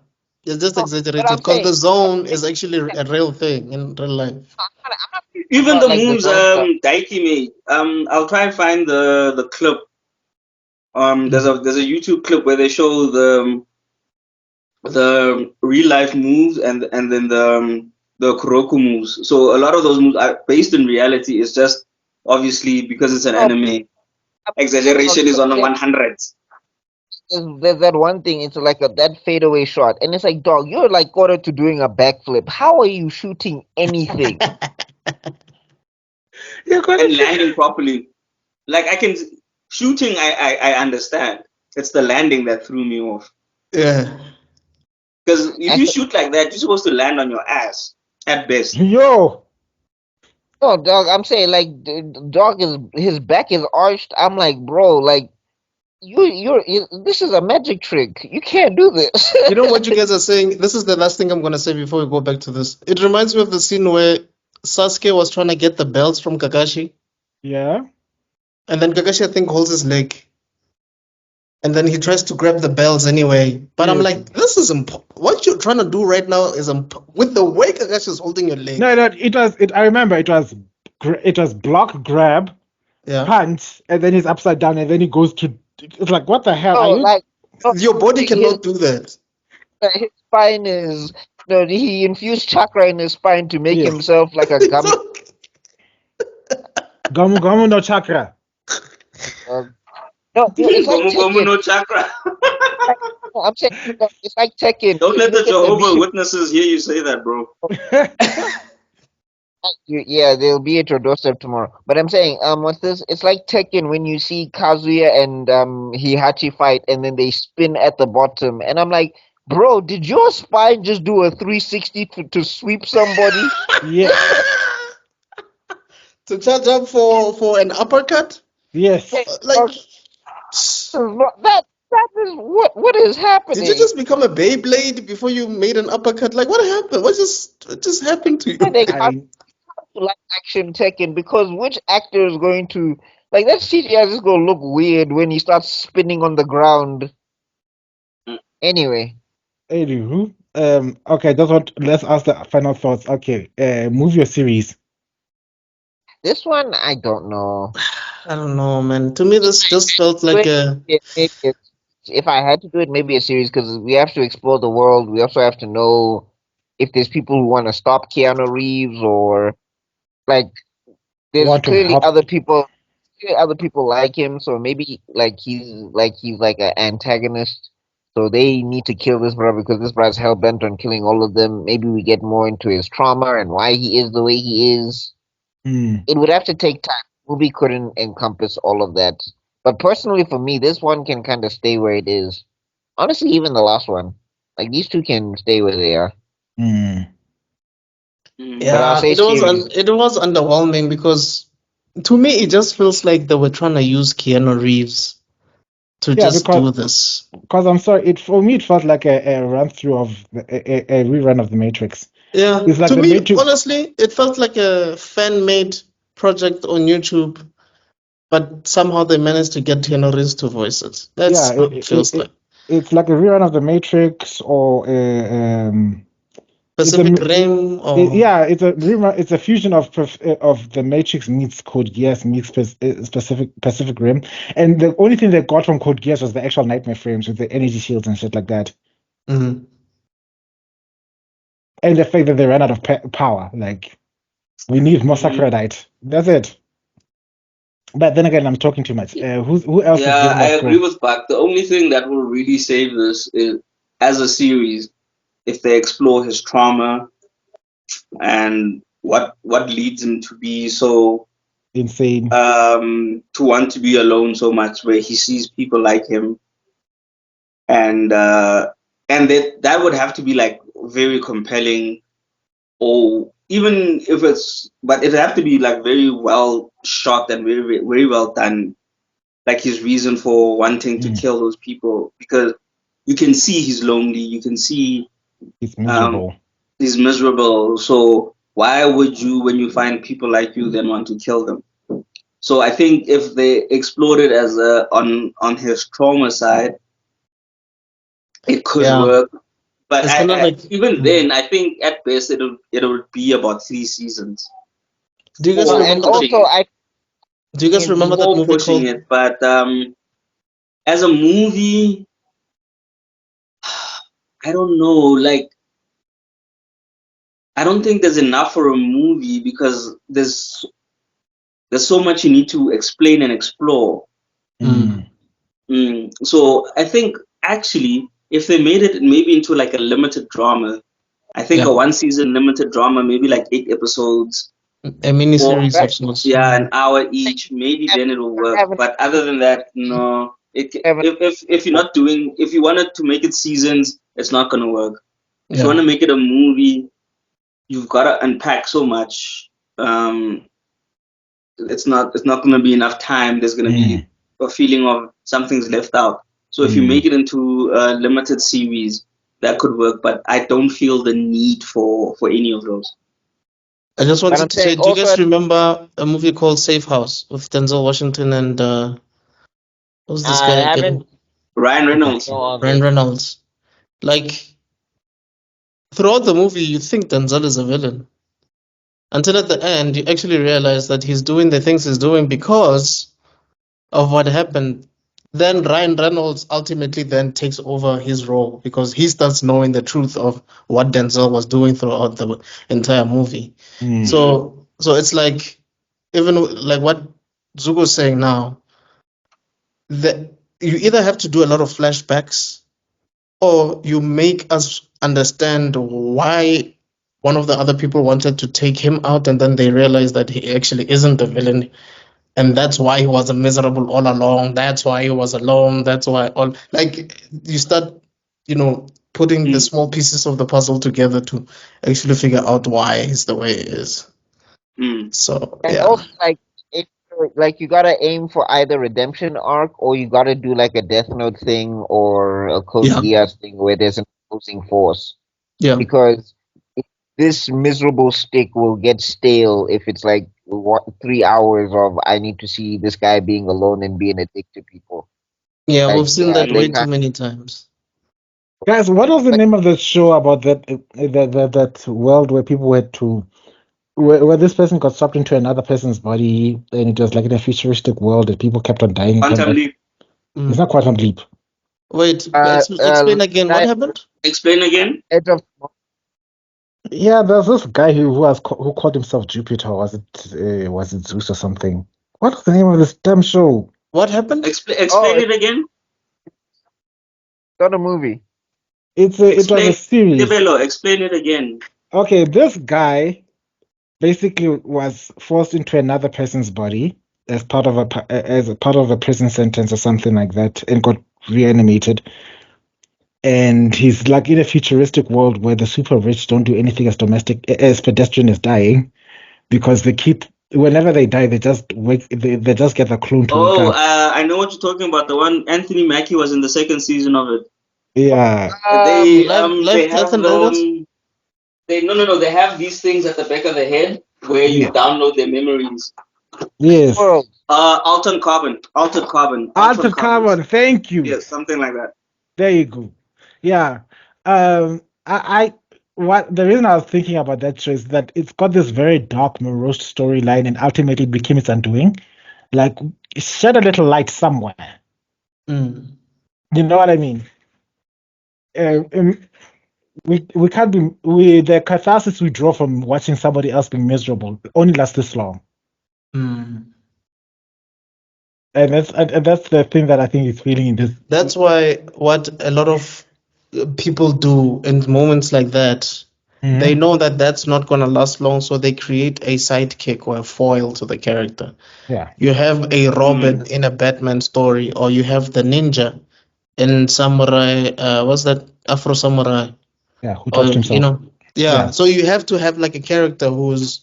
it's just But exaggerated I'm because saying, the zone is actually a real thing in real life. I'm not Even about the like the moves zone stuff. Daiki made. I'll try and find the clip. There's a YouTube clip where they show the real life moves and then the Kuroko moves. So a lot of those moves are based in reality. It's just obviously because it's an anime. Exaggeration is on the 100s. There's that one thing. It's like that fadeaway shot, and it's like, dog, you're like quarter to doing a backflip. How are you shooting anything? And landing properly. Like shooting. I understand. It's the landing that threw me off. Yeah. Because if you shoot like that, you're supposed to land on your ass at best. Yo. No, dog. I'm saying like, dog is his back is arched. I'm like, bro, like. This is a magic trick. You can't do this. You know what you guys are saying? This is the last thing I'm going to say before we go back to this. It reminds me of the scene where Sasuke was trying to get the belts from Kakashi. Yeah. And then Kakashi, I think, holds his leg. And then he tries to grab the bells anyway. But I'm like, this is what you're trying to do right now is with the way Kakashi is holding your leg. No, I remember it was block, grab, punch, and then he's upside down, and then he goes to. It's like, what the hell? Oh, like your body cannot do that. His spine is. No, he infused chakra in his spine to make himself like a gum. Gomu Gomu no chakra. No, it's like Gomu no chakra. I'm saying it's like Tekken. Don't let the Jehovah Witnesses hear you say that, bro. Yeah, they'll be at your doorstep tomorrow. But I'm saying, what's this? It's like Tekken when you see Kazuya and Heihachi fight, and then they spin at the bottom, and I'm like, bro, did your spine just do a 360 to sweep somebody? Yeah. To charge up for an uppercut? Yes. Like that is what is happening. Did you just become a Beyblade before you made an uppercut? Like what happened? What just happened to you? They like action Tekken because which actor is going to like that CGI is gonna look weird when he starts spinning on the ground. Anyway. Anywho, okay, let's ask the final thoughts. Okay, movie or series? This one, I don't know. I don't know, man. To me, this just felt like if I had to do it, maybe a series because we have to explore the world. We also have to know if there's people who want to stop Keanu Reeves or like there's clearly other people like him. So maybe like he's like an antagonist. So they need to kill this brother because this brother's hell bent on killing all of them. Maybe we get more into his trauma and why he is the way he is. It would have to take time. Movie couldn't encompass all of that. But personally, for me, this one can kind of stay where it is. Honestly, even the last one, like these two can stay where they are. Yeah, it was underwhelming because to me it just feels like they were trying to use Keanu Reeves to do this. Because I'm sorry, for me it felt like a run through of a rerun of The Matrix. Yeah, it's like to me, honestly, it felt like a fan-made project on YouTube, but somehow they managed to get Keanu Reeves to voice it. That's what it feels like. It's like a rerun of The Matrix or Pacific Rim. It's a fusion of The Matrix meets Code Geass meets Pacific Rim, and the only thing they got from Code Geass was the actual nightmare frames with the energy shields and shit like that. Mm-hmm. And the fact that they ran out of power, like we need more Sacredite. That's it. But then again, I'm talking too much. Who else? Yeah, I agree with Buck. The only thing that will really save this is as a series, if they explore his trauma and what leads him to be so insane, to want to be alone so much, where he sees people like him, and that would have to be like very compelling, or even if but it have to be like very well shot and very very well done, like his reason for wanting to kill those people, because you can see he's lonely, you can see he's miserable. He's miserable. So why would you, when you find people like you, then want to kill them? So I think if they explored it as on his trauma side, it could work. But even then, I think at best it'll be about 3 seasons. Do you guys remember? Do you guys remember that movie pushing called? It, but as a movie, I don't know. Like, I don't think there's enough for a movie because there's so much you need to explain and explore. So I think actually, if they made it maybe into like a limited drama, I think a 1 season limited drama, maybe like 8 episodes, a mini series of sorts. Yeah, an hour each, maybe then it will work. But other than that, no. If you're not doing, if you wanted to make it seasons, it's not gonna work. If you want to make it a movie, you've got to unpack so much. It's not gonna be enough time. There's gonna be a feeling of something's left out. So if you make it into a limited series, that could work. But I don't feel the need for any of those. I just wanted to say, do you guys remember a movie called Safe House with Denzel Washington and who's this guy again? Ryan Reynolds. Ryan Reynolds. Like, throughout the movie, you think Denzel is a villain. Until at the end, you actually realize that he's doing the things he's doing because of what happened. Then Ryan Reynolds ultimately then takes over his role because he starts knowing the truth of what Denzel was doing throughout the entire movie. So it's like, even like what Zuko's saying now, that you either have to do a lot of flashbacks or you make us understand why one of the other people wanted to take him out, and then they realize that he actually isn't the villain, and that's why he was miserable all along. That's why he was alone. That's why you start, putting the small pieces of the puzzle together to actually figure out why he's the way he is. So also, like you gotta aim for either redemption arc or you gotta do like a Death Note thing or a Code Geass thing where there's an opposing force. Yeah. Because this miserable stick will get stale if it's like 3 hours of I need to see this guy being alone and being a dick to people. Yeah, we've seen that way too many times. Guys, what was the name of the show about that world where people had to where this person got sucked into another person's body and it was like in a futuristic world that people kept on dying? Quantum Leap. It's not Quantum Leap. Wait, explain again. What happened? Explain again. Yeah, there's this guy who called himself Jupiter. Was it Zeus or something? What was the name of this damn show? What happened? Explain it again. It's not a movie. It was a series. Tebello, explain it again. Okay, this guy basically was forced into another person's body as part of a prison sentence or something like that, and got reanimated. And he's like in a futuristic world where the super rich don't do anything as pedestrian as dying, because they keep, whenever they die, they just they just get the clone to wake up. I know what you're talking about. The one Anthony Mackie was in the 2nd season of it. Yeah. They have they have these things at the back of the head where you download their memories. Yes. Altered carbon. Thank you. Yes, something like that. There you go. Yeah. What the reason I was thinking about that show is that it's got this very dark, morose storyline, and ultimately became its undoing. Like, it shed a little light somewhere. You know what I mean? We can't be the catharsis we draw from watching somebody else being miserable only lasts this long. And that's the thing that I think is feeling in this. That's why what a lot of people do in moments like that, they know that that's not going to last long, so they create a sidekick or a foil to the character. Yeah. You have a Robin in a Batman story, or you have the ninja in Samurai. What's that? Afro Samurai. Yeah, who Or, touched himself. yeah. So you have to have like a character who's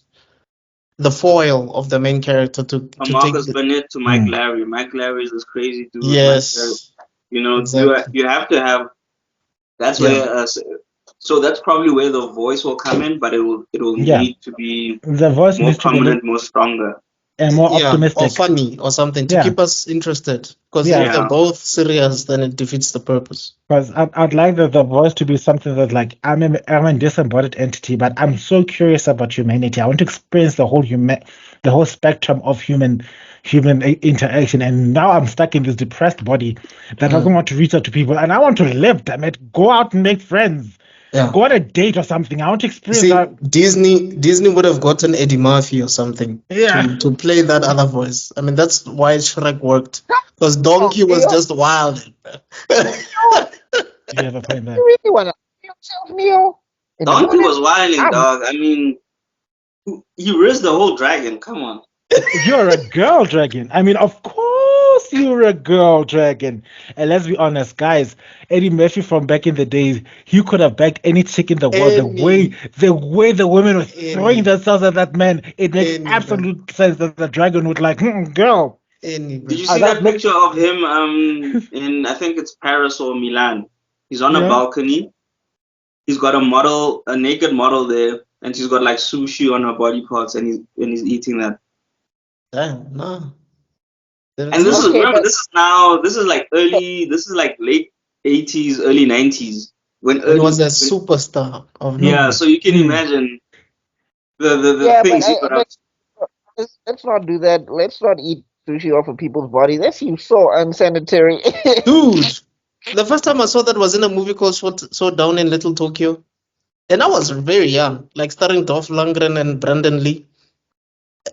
the foil of the main character to From take Marcus Burnett to Mike Larry. Mike Larry is this crazy dude. Yes. Exactly. You have to have. That's where. So that's probably where the voice will come in, but it will need to be the voice more needs prominent, to be more stronger, and more optimistic, or funny, or something to keep us interested. Because if they're both serious, then it defeats the purpose. Because I'd like the voice to be something that's like, I'm a disembodied entity, but I'm so curious about humanity. I want to experience the whole spectrum of human interaction. And now I'm stuck in this depressed body that doesn't want to reach out to people. And I want to live, damn it. Go out and make friends. Yeah. Go on a date or something. I want to experience Disney would have gotten Eddie Murphy or something to play that other voice. I mean, that's why Shrek worked. Because Donkey was just wild. You ever played that? You really want to yourself, Neo? Donkey was wilding, dog. I mean, he raised the whole dragon. Come on. You're a girl dragon. I mean, of course you're a girl dragon. And let's be honest, guys, Eddie Murphy from back in the days, he could have backed any chick in the world. The way the women were throwing themselves at that man, it makes absolute sense that the dragon would like, girl. Did you see that picture of him in, I think it's Paris or Milan? He's on a balcony. He's got a naked model there, and she's got like sushi on her body parts, and he's eating that. Damn, no. And this is like late 80s, early 90s when he was a superstar of so you can imagine the things he could have. Let's not do that. Let's not eat sushi off of people's bodies. That seems so unsanitary. Dude, the first time I saw that was in a movie called So Down in Little Tokyo. And I was very young, like starring Dolph Lundgren and Brandon Lee.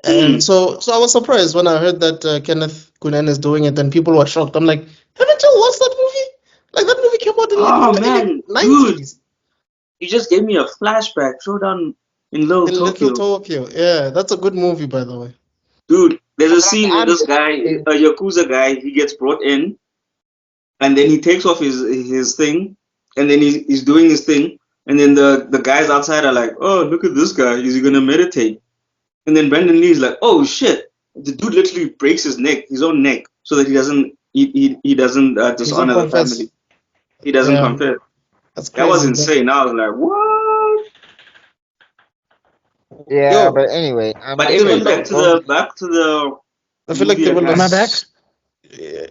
And so I was surprised when I heard that Kenneth Kunen is doing it, and people were shocked. I'm like, haven't you watched that movie? Like, that movie came out in the 90s. Dude, you just gave me a flashback. Showdown in Little Tokyo. Yeah, that's a good movie, by the way. Dude, there's a scene where this guy, a Yakuza guy, he gets brought in, and then he takes off his thing, and then he's doing his thing, and then the guys outside are like, oh, look at this guy. Is he going to meditate? And then Brandon Lee is like, oh shit! The dude literally breaks his own neck, so that he doesn't dishonor the family. He doesn't confess. That was insane. I was like, what? Yeah, but anyway. Back to the. I feel like they will. Am I back?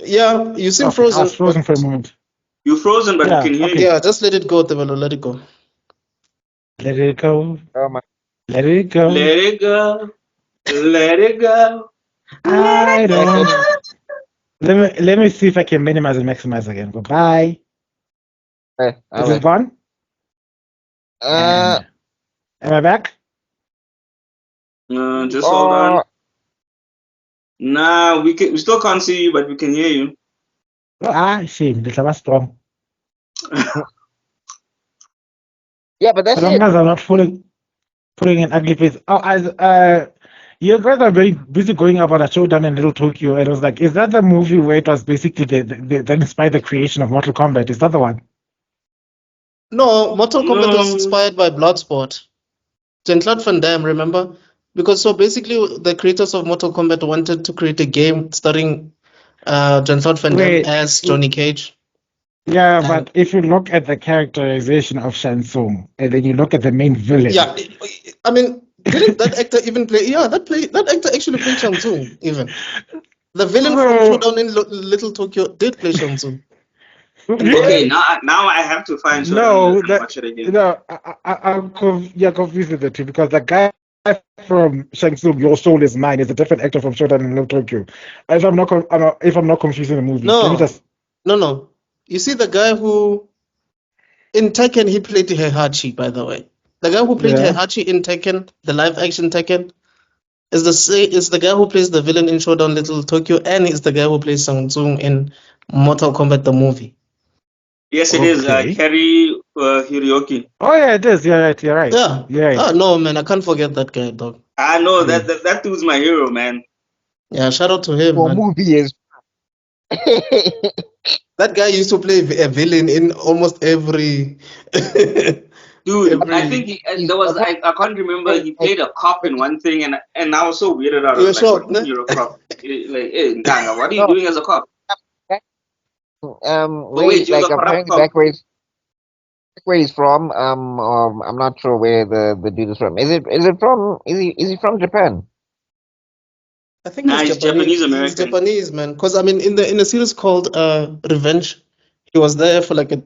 Yeah, you seem frozen. I was frozen for a moment. You're frozen, but you can hear me. Yeah, just let it go, Tebello. Let it go. Let it go. Oh my. Let it go. Let it go. Let it go. I don't. Let me see if I can minimize and maximize again. Goodbye. Is it gone? Am I back? Just hold on. Nah, we still can't see you, but we can hear you. Shame. This was strong. Yeah, but that's as long as I'm not putting an ugly face. You guys are very busy going about a showdown in Little Tokyo. And I was like, is that the movie where it was basically that inspired the creation of Mortal Kombat? Is that the one? No, Mortal Kombat was inspired by Bloodsport. Jean-Claude Van Damme, remember? Because so basically the creators of Mortal Kombat wanted to create a game starring Jean-Claude Van Damme as Johnny Cage. Yeah, but if you look at the characterization of Shang Tsung, and then you look at the main villain. Yeah, I mean, didn't that actor even play? Yeah, that actor actually played Shang Tsung. Even the villain from Showdown in Little Tokyo did play Shang Tsung. Okay, now I have to find Showdown and watch it again. No, I'm confused with the two because the guy from Shang Tsung, Your Soul Is Mine, is a different actor from Showdown in Little Tokyo. If I'm not confusing the movie, No. You see the guy who in Tekken he played Heihachi, by the way. The guy who played Heihachi in Tekken, the live action Tekken, is the guy who plays the villain in Showdown Little Tokyo, and he's the guy who plays Shang Tsung in Mortal Kombat the movie. Yes, it is. Kerry Hiroki. Oh yeah, it is. You're right. Yeah. Yeah. No, man, I can't forget that guy, dog. I know that dude's my hero, man. Yeah, shout out to him, For man. movie is. That guy used to play a villain in almost every. Dude, I think there was I can't remember. He played a cop in one thing, and I was so weirded out. I was like, "What do you mean you're a cop? Like, hey, Nganga, what are you doing as a cop?" Wait, you're like the corrupt apparently cop. back where he's from. I'm not sure where the dude is from. Is he from Japan? I think he's Japanese American. He's Japanese, man. Because I mean, in a series called Revenge, he was there for like a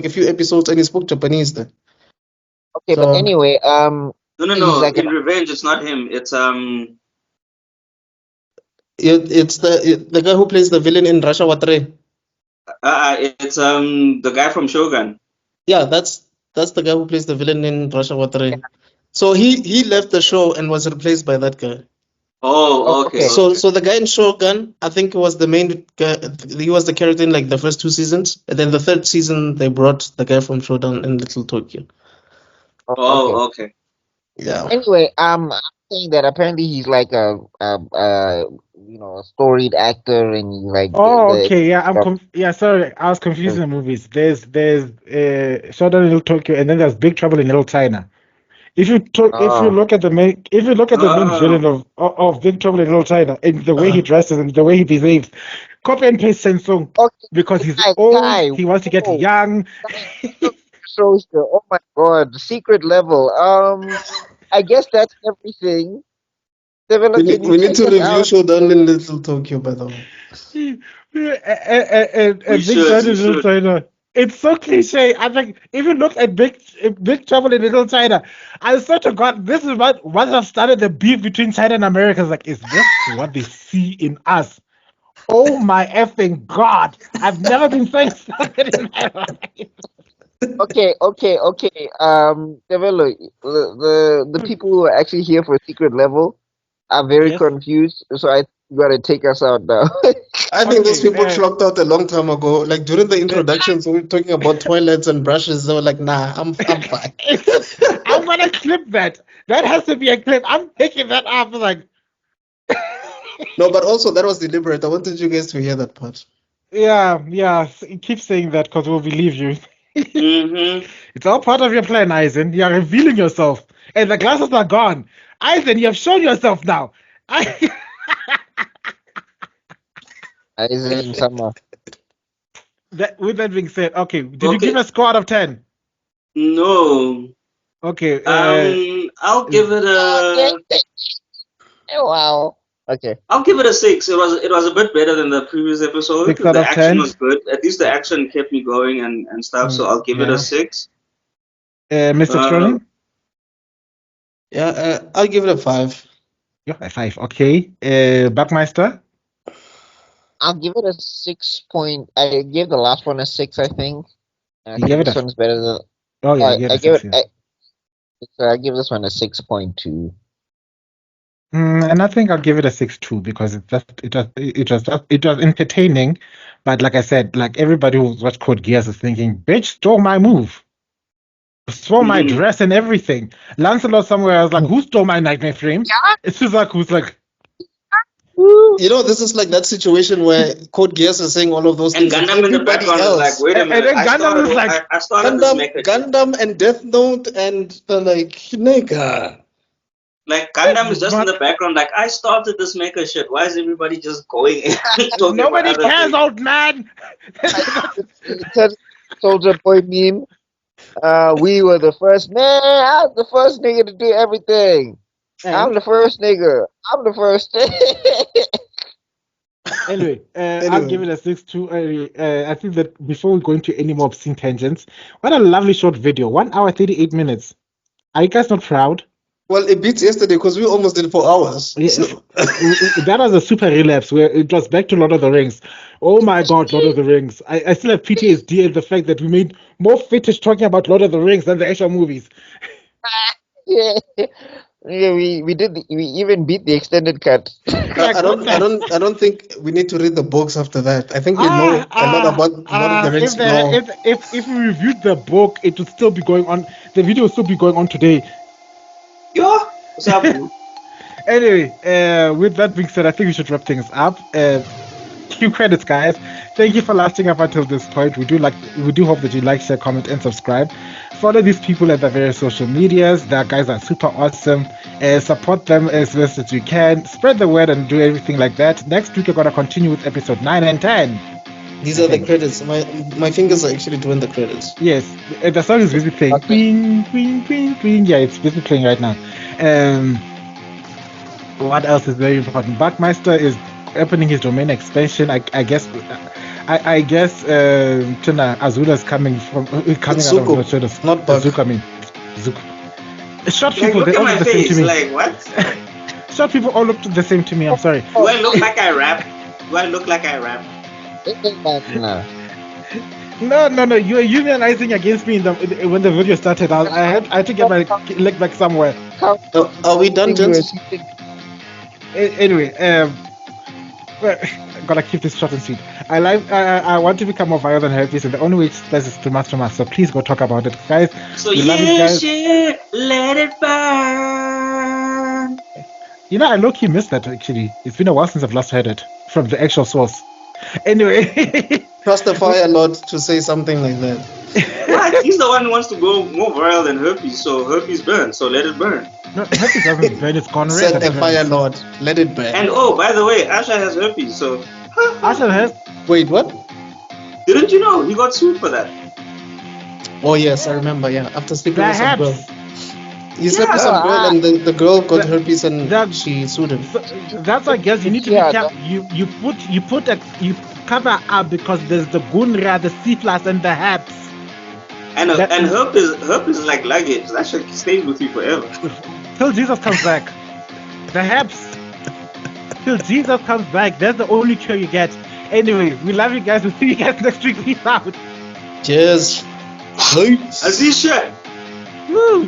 few episodes, and he spoke Japanese there. Okay, but anyway, No. Like in Revenge, it's not him. It's It's the guy who plays the villain in Russia Watre. It's the guy from Shogun. Yeah, that's the guy who plays the villain in Russia Watre. Yeah. So he left the show and was replaced by that guy. Oh, okay. So the guy in Shogun, I think was the main guy. He was the character in like the first 2 seasons, and then the 3rd season they brought the guy from Shogun in Little Tokyo. Oh, okay. Yeah. Anyway, I'm saying that apparently he's like a storied actor, and he's like. Oh, okay. Yeah, sorry, I was confusing the movies. There's Showdown in Little Tokyo, and then there's Big Trouble in Little China. If you look at the main villain of Big Trouble in Little China, and the way he dresses and the way he behaves, copy and paste Sensung, because he's old, he wants to get young. Oh my god, secret level. I guess that's everything. We need to review Showdown in Little Tokyo, by the way. And Big Trouble in Little China. It's so cliche. I think if you look at Big Trouble in Little China, I swear to God, this is what have started the beef between China and America. It's like, is this what they see in us? Oh my effing God! I've never been saying something in my life. Okay. Tebello, the people who are actually here for a secret level are very confused. So I gotta take us out now. I think those people clocked out a long time ago. Like during the introductions, we were talking about toilets and brushes. They were like, "Nah, I'm fine." I'm gonna clip that. That has to be a clip. I'm picking that up. Like, no, but also that was deliberate. I wanted you guys to hear that part. Yeah. Keep saying that because we'll believe you. Mm-hmm. It's all part of your plan, Eisen. You are revealing yourself, and the glasses are gone. Eisen, you have shown yourself now. Eisen, summer. With that being said, okay, did you give a score out of 10? No. Okay. I'll give it a. Wow. Okay. I'll give it a 6. It was a bit better than the previous episode. 6 out the of action 10? was good. At least the action kept me going and stuff. So I'll give it a 6. Mr. Extrodin? Yeah, I'll give it a 5. Yeah, a 5. Okay. BuckMeister? I'll give it a 6 point. I gave the last one a 6, I think. I think this one's better than. Oh yeah, I give this one a 6.2. And I think I'll give it a 6.2 because it was entertaining, but like I said, like everybody who watched Code Geass is thinking, "Bitch stole my move, stole my dress and everything." Lancelot somewhere, I was like, "Who stole my nightmare frame?" Yeah. It's who's like. You know, this is like that situation where Code Geass is saying all of those things. And Gundam in the background is like, wait a minute. And then Gundam is like, I started this maker. Gundam and Death Note and like, nigga. Like, Gundam is just in the background, like, I started this maker shit. Why is everybody just going and nobody cares, old man! Soldier Boy meme. We were the first. Man, I was the first nigga to do everything. I'm the first nigga. I'm the first. Anyway, I'll give it a 6.2. I think that before we go into any more obscene tangents, what a lovely short video. 1 hour, 38 minutes. Are you guys not proud? Well, it beats yesterday because we almost did 4 hours. Yeah, so. That was a super relapse where it was back to Lord of the Rings. Oh my God, Lord of the Rings. I still have PTSD at the fact that we made more footage talking about Lord of the Rings than the actual movies. Yeah. Yeah, we even beat the extended cut. I don't think we need to read the books after that. I think we know a lot about Lord of the Rings lore. If we reviewed the book, it would still be going on. The video would still be going on today. Yo, what's up? Anyway, with that being said, I think we should wrap things up. Cue credits, guys. Thank you for lasting up until this point. We do hope that you like, share, comment, and subscribe. Follow these people at the various social medias. Their guys are super awesome. Support them as best as you can. Spread the word and do everything like that. Next week, we're gonna continue with episode 9 and 10. These are the credits. My fingers are actually doing the credits. Yes, the song is busy playing. Bing, bing, bing, bing. Yeah, it's busy playing right now. What else is very important? BuckMeister is opening his domain expansion. I guess Tuna Azula's coming It's out Zuko, of the shadows. not Buck. Zuko, I mean Zuko. Short Like, people, look they at all my look the same to face. me. Like, what? Short people all look the same to me. I'm sorry. Do I look like I rap? Do I look like I rap? No. You were unionizing against me when the video started. I had to get my leg back somewhere. Are we done, gents? Anyway, gotta keep this short and sweet. I want to become more viral than herpes, and the only way it spreads is through us. So please go talk about it, guys. So We love you guys. shit, let it burn. You know, I low-key missed that actually. It's been a while since I've last heard it from the actual source. Anyway. Trust the Fire Lord to say something like that. What? He's the one who wants to go more viral than herpes, so herpes burn, so let it burn. No, herpes doesn't burn, it's gone red. Said the Fire Lord. Let it burn. And oh, by the way, Asha has herpes, so. Asha has. Wait, what? Didn't you know? He got sued for that. Oh yes, I remember. Yeah, after sleeping with some girl. Perhaps. He slept with some girl, and the girl got herpes, and she sued him. That's, I guess, you need to be careful. You cover up because there's the gunra, the syphilis, and the herpes. And herpes is like luggage. That shit stays with you forever. Till Jesus comes back. The herpes. Till Jesus comes back. That's the only cure you get. Anyway, we love you guys. We'll see you guys next week. Peace out. Cheers. Azisha. Woo.